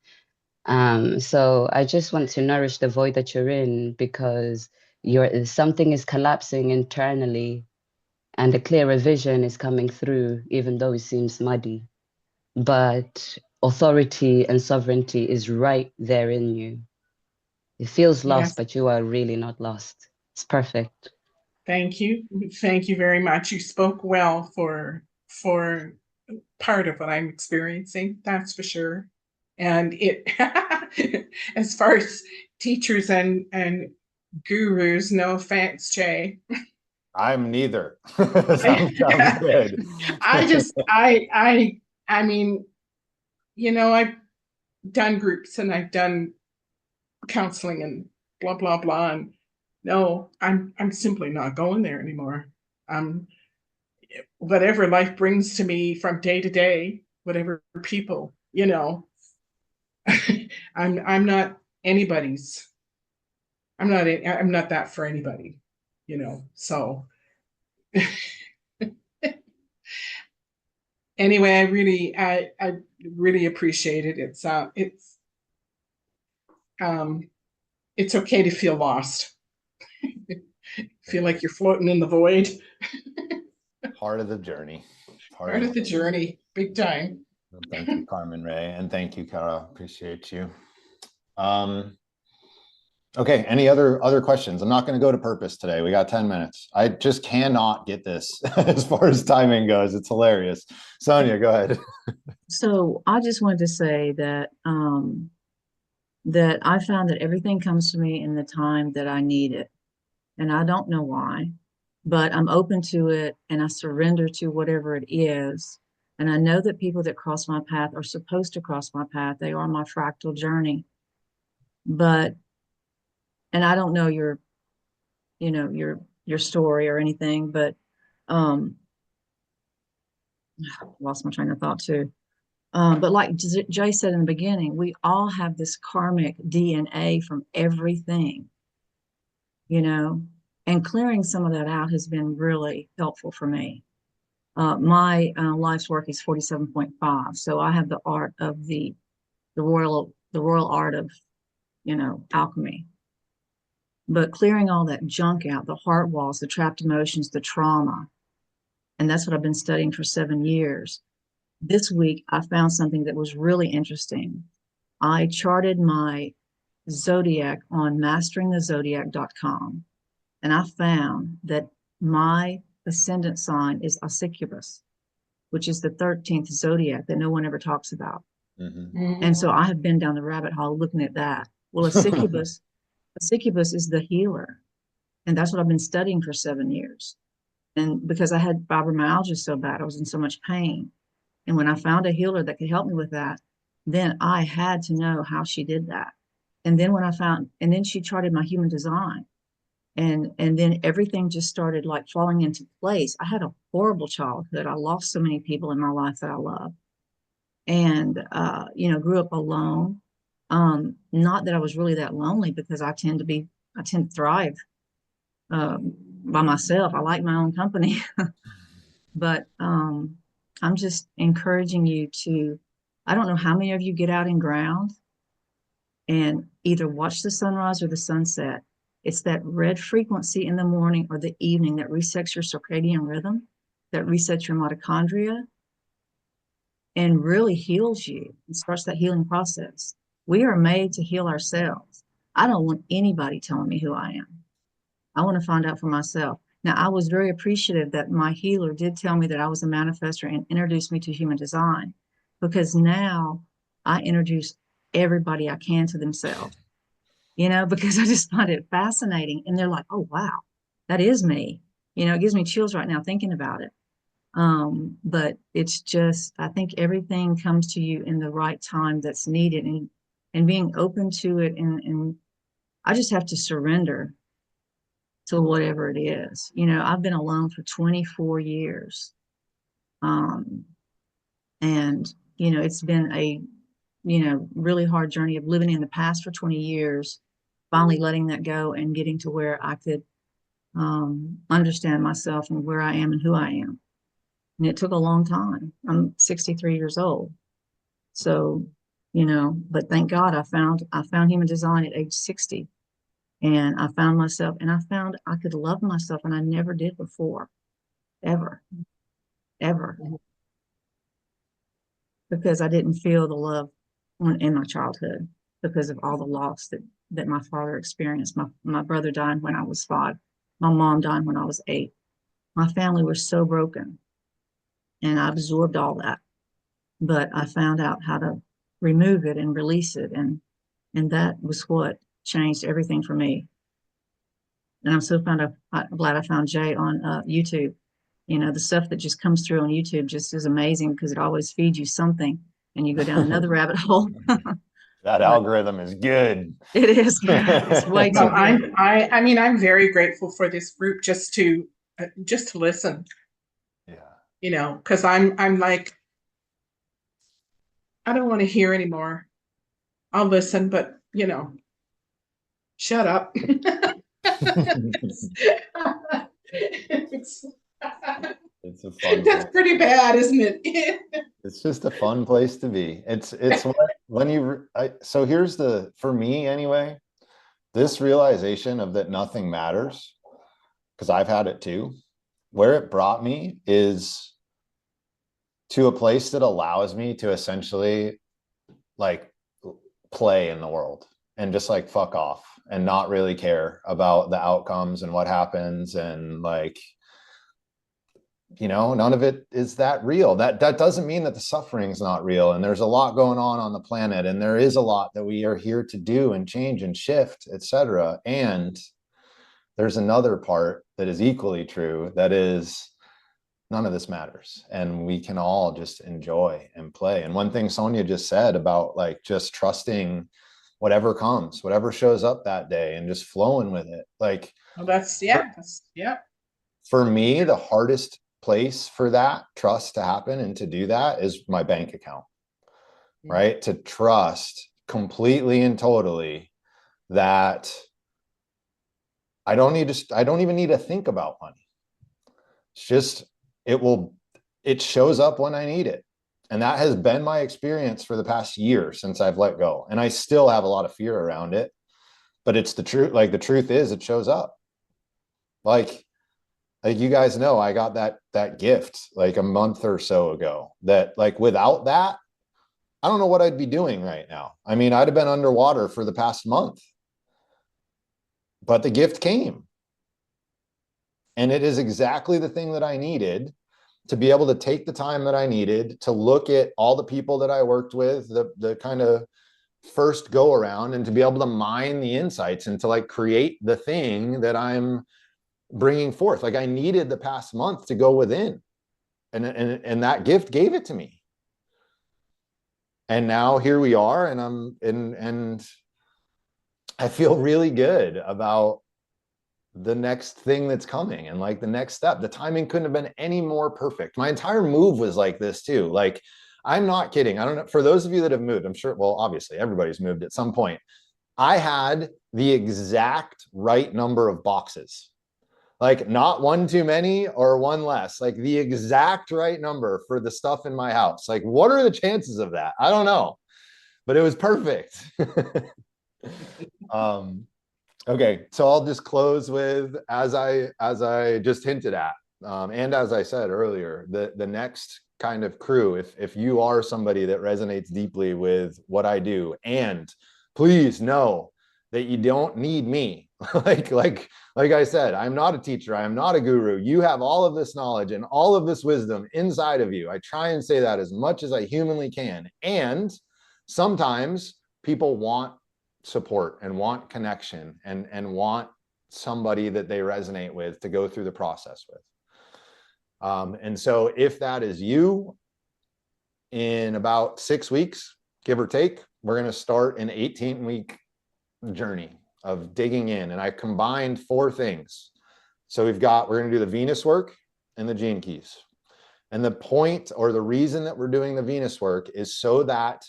So I just want to nourish the void that you're in, because something is collapsing internally and a clearer vision is coming through, even though it seems muddy. But authority and sovereignty is right there in you. It feels lost, Yes. but you are really not lost. It's perfect. Thank you. Thank you very much. You spoke well for part of what I'm experiencing, that's for sure. And it as far as teachers and gurus, no offense, Jay. I'm neither. Sounds good. I mean, you know, I've done groups and I've done counseling and blah blah blah. And no, I'm simply not going there anymore. Whatever life brings to me from day to day, whatever people, you know, I'm not anybody's. I'm not that for anybody, you know. So anyway, I really appreciate it. It's okay to feel lost. Feel like you're floating in the void. Part of the journey. Part of the journey, big time. Thank you, Carmen Ray, and thank you, Kara. Appreciate you. Okay, any other questions? I'm not going to go to purpose today. We got 10 minutes. I just cannot get this as far as timing goes. It's hilarious. Sonia, go ahead. So I just wanted to say that that I found that everything comes to me in the time that I need it. And I don't know why, but I'm open to it and I surrender to whatever it is. And I know that people that cross my path are supposed to cross my path. They are my fractal journey. But and I don't know your, you know, your story or anything, but lost my train of thought too. But like Jay said in the beginning, we all have this karmic DNA from everything, you know, and clearing some of that out has been really helpful for me. My life's work is 47.5, so I have the art of the royal art of, you know, alchemy. But clearing all that junk out, the heart walls, the trapped emotions, the trauma, and that's what I've been studying for 7 years. This week, I found something that was really interesting. I charted my zodiac on masteringthezodiac.com, and I found that my ascendant sign is a succubus, which is the 13th zodiac that no one ever talks about. Mm-hmm. And so I have been down the rabbit hole looking at that. Well, a succubus is the healer. And that's what I've been studying for 7 years. And because I had fibromyalgia so bad, I was in so much pain. And when I found a healer that could help me with that, then I had to know how she did that. And then and then she charted my human design. And then everything just started like falling into place. I had a horrible childhood. I lost so many people in my life that I love. And you know, grew up alone. Not that I was really that lonely, because I tend to thrive by myself. I like my own company. But I'm just encouraging you to, I don't know how many of you get out and ground and either watch the sunrise or the sunset. It's that red frequency in the morning or the evening that resets your circadian rhythm, that resets your mitochondria, and really heals you and starts that healing process. We are made to heal ourselves. I don't want anybody telling me who I am. I want to find out for myself. Now, I was very appreciative that my healer did tell me that I was a manifestor and introduced me to human design, because now I introduce everybody I can to themselves, you know, because I just find it fascinating. And they're like, oh, wow, that is me. You know, it gives me chills right now thinking about it. But it's just, I think everything comes to you in the right time that's needed, and being open to it. And I just have to surrender to whatever it is. You know, I've been alone for 24 years. And, you know, it's been a, you know, really hard journey of living in the past for 20 years, finally letting that go and getting to where I could understand myself and where I am and who I am. And it took a long time. I'm 63 years old. So, you know, but thank God I found human design at age 60. And I found myself, and I found I could love myself, and I never did before, ever, ever, because I didn't feel the love in my childhood because of all the loss that my father experienced. My brother died when I was 5. My mom died when I was 8. My family was so broken, and I absorbed all that. But I found out how to remove it and release it, and that was what changed everything for me. And I'm so glad I found Jay on YouTube. You know, the stuff that just comes through on YouTube just is amazing, because it always feeds you something, and you go down another rabbit hole. That algorithm is good. It is good. It's way too good. I mean, I'm very grateful for this group just to listen. Yeah. You know, because I'm like, I don't want to hear anymore. I'll listen, but you know, shut up. It's a fun That's pretty bad, isn't it? It's just a fun place to be. It's when you so here's for me anyway, this realization of that nothing matters, because I've had it too. Where it brought me is to a place that allows me to essentially like play in the world and just like fuck off and not really care about the outcomes and what happens, and like, you know, none of it is that real. That doesn't mean that the suffering's not real, and there's a lot going on the planet, and there is a lot that we are here to do and change and shift, etc. And there's another part that is equally true, that is, none of this matters, and we can all just enjoy and play. And one thing Sonia just said about like just trusting whatever comes, whatever shows up that day, and just flowing with it. Like, well, that's yeah. for me, the hardest place for that trust to happen and to do that is my bank account, right? To trust completely and totally that I don't even need to think about money. It's just, it shows up when I need it. And that has been my experience for the past year since I've let go. And I still have a lot of fear around it, but it's the truth. Like, the truth is, it shows up. Like you guys know, I got that gift like a month or so ago, that like, without that, I don't know what I'd be doing right now. I mean, I'd have been underwater for the past month, but the gift came. And it is exactly the thing that I needed to be able to take the time that I needed to look at all the people that I worked with, the kind of first go around, and to be able to mine the insights and to like create the thing that I'm bringing forth. Like, I needed the past month to go within, and that gift gave it to me. And now here we are, and I feel really good about the next thing that's coming, and like the next step. The timing couldn't have been any more perfect. My entire move was like this too. Like, I'm not kidding. I don't know, for those of you that have moved, I'm sure, well, obviously everybody's moved at some point. I had the exact right number of boxes, like not one too many or one less, like the exact right number for the stuff in my house. Like, what are the chances of that? I don't know, but it was perfect. Okay, so I'll just close with, as I just hinted at, and as I said earlier, the next kind of crew, if you are somebody that resonates deeply with what I do, and please know that you don't need me. like I said, I'm not a teacher, I am not a guru. You have all of this knowledge and all of this wisdom inside of you. I try and say that as much as I humanly can. And sometimes people want support and want connection and want somebody that they resonate with to go through the process with. And so if that is you, in about 6 weeks, give or take, we're going to start an 18-week journey of digging in. And I combined 4 things. So we're going to do the Venus work and the gene keys. And the point, or the reason that we're doing the Venus work, is so that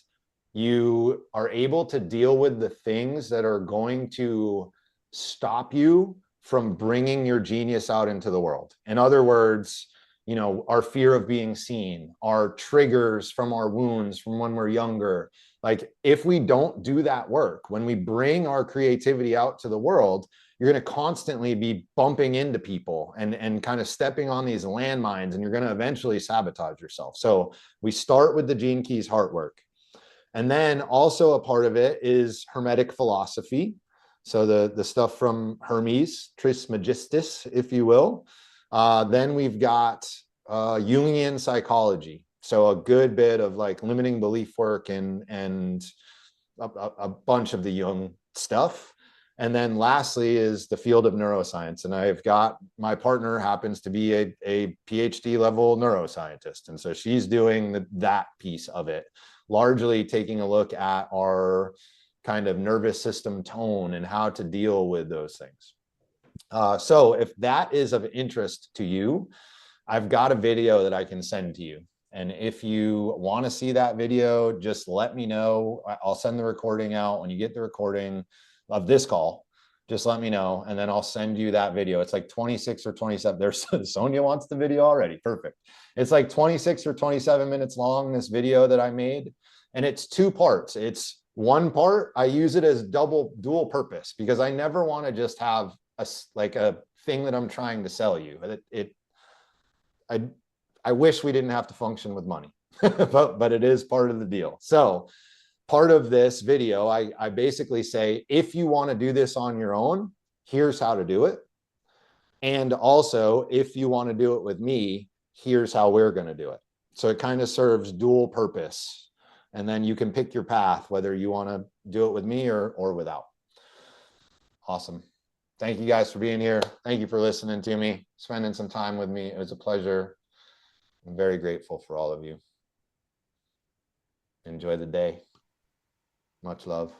you are able to deal with the things that are going to stop you from bringing your genius out into the world. In other words, our fear of being seen, our triggers from our wounds from when we're younger. Like, if we don't do that work, when we bring our creativity out to the world, you're going to constantly be bumping into people and kind of stepping on these landmines, and you're going to eventually sabotage yourself. So we start with the Gene Keys heart work. And then also a part of it is Hermetic philosophy. So the stuff from Hermes, Trismegistus, if you will. Then we've got Jungian psychology. So a good bit of like limiting belief work and a bunch of the Jung stuff. And then lastly is the field of neuroscience. And I've got, my partner happens to be a PhD level neuroscientist. And so she's doing that piece of it, largely taking a look at our kind of nervous system tone and how to deal with those things. So if that is of interest to you, I've got a video that I can send to you. And if you want to see that video, just let me know. I'll send the recording out. When you get the recording of this call, just let me know, and then I'll send you that video. It's like 26 or 27. There's Sonia wants the video already. Perfect. It's like 26 or 27 minutes long, this video that I made, and it's 2 parts. It's one part, I use it as dual purpose, because I never want to just have a thing that I'm trying to sell you. I wish we didn't have to function with money, but it is part of the deal. So part of this video, I basically say, if you want to do this on your own, here's how to do it. And also, if you want to do it with me, here's how we're going to do it. So it kind of serves dual purpose. And then you can pick your path, whether you want to do it with me or without. Awesome. Thank you guys for being here. Thank you for listening to me, spending some time with me. It was a pleasure. I'm very grateful for all of you. Enjoy the day. Much love.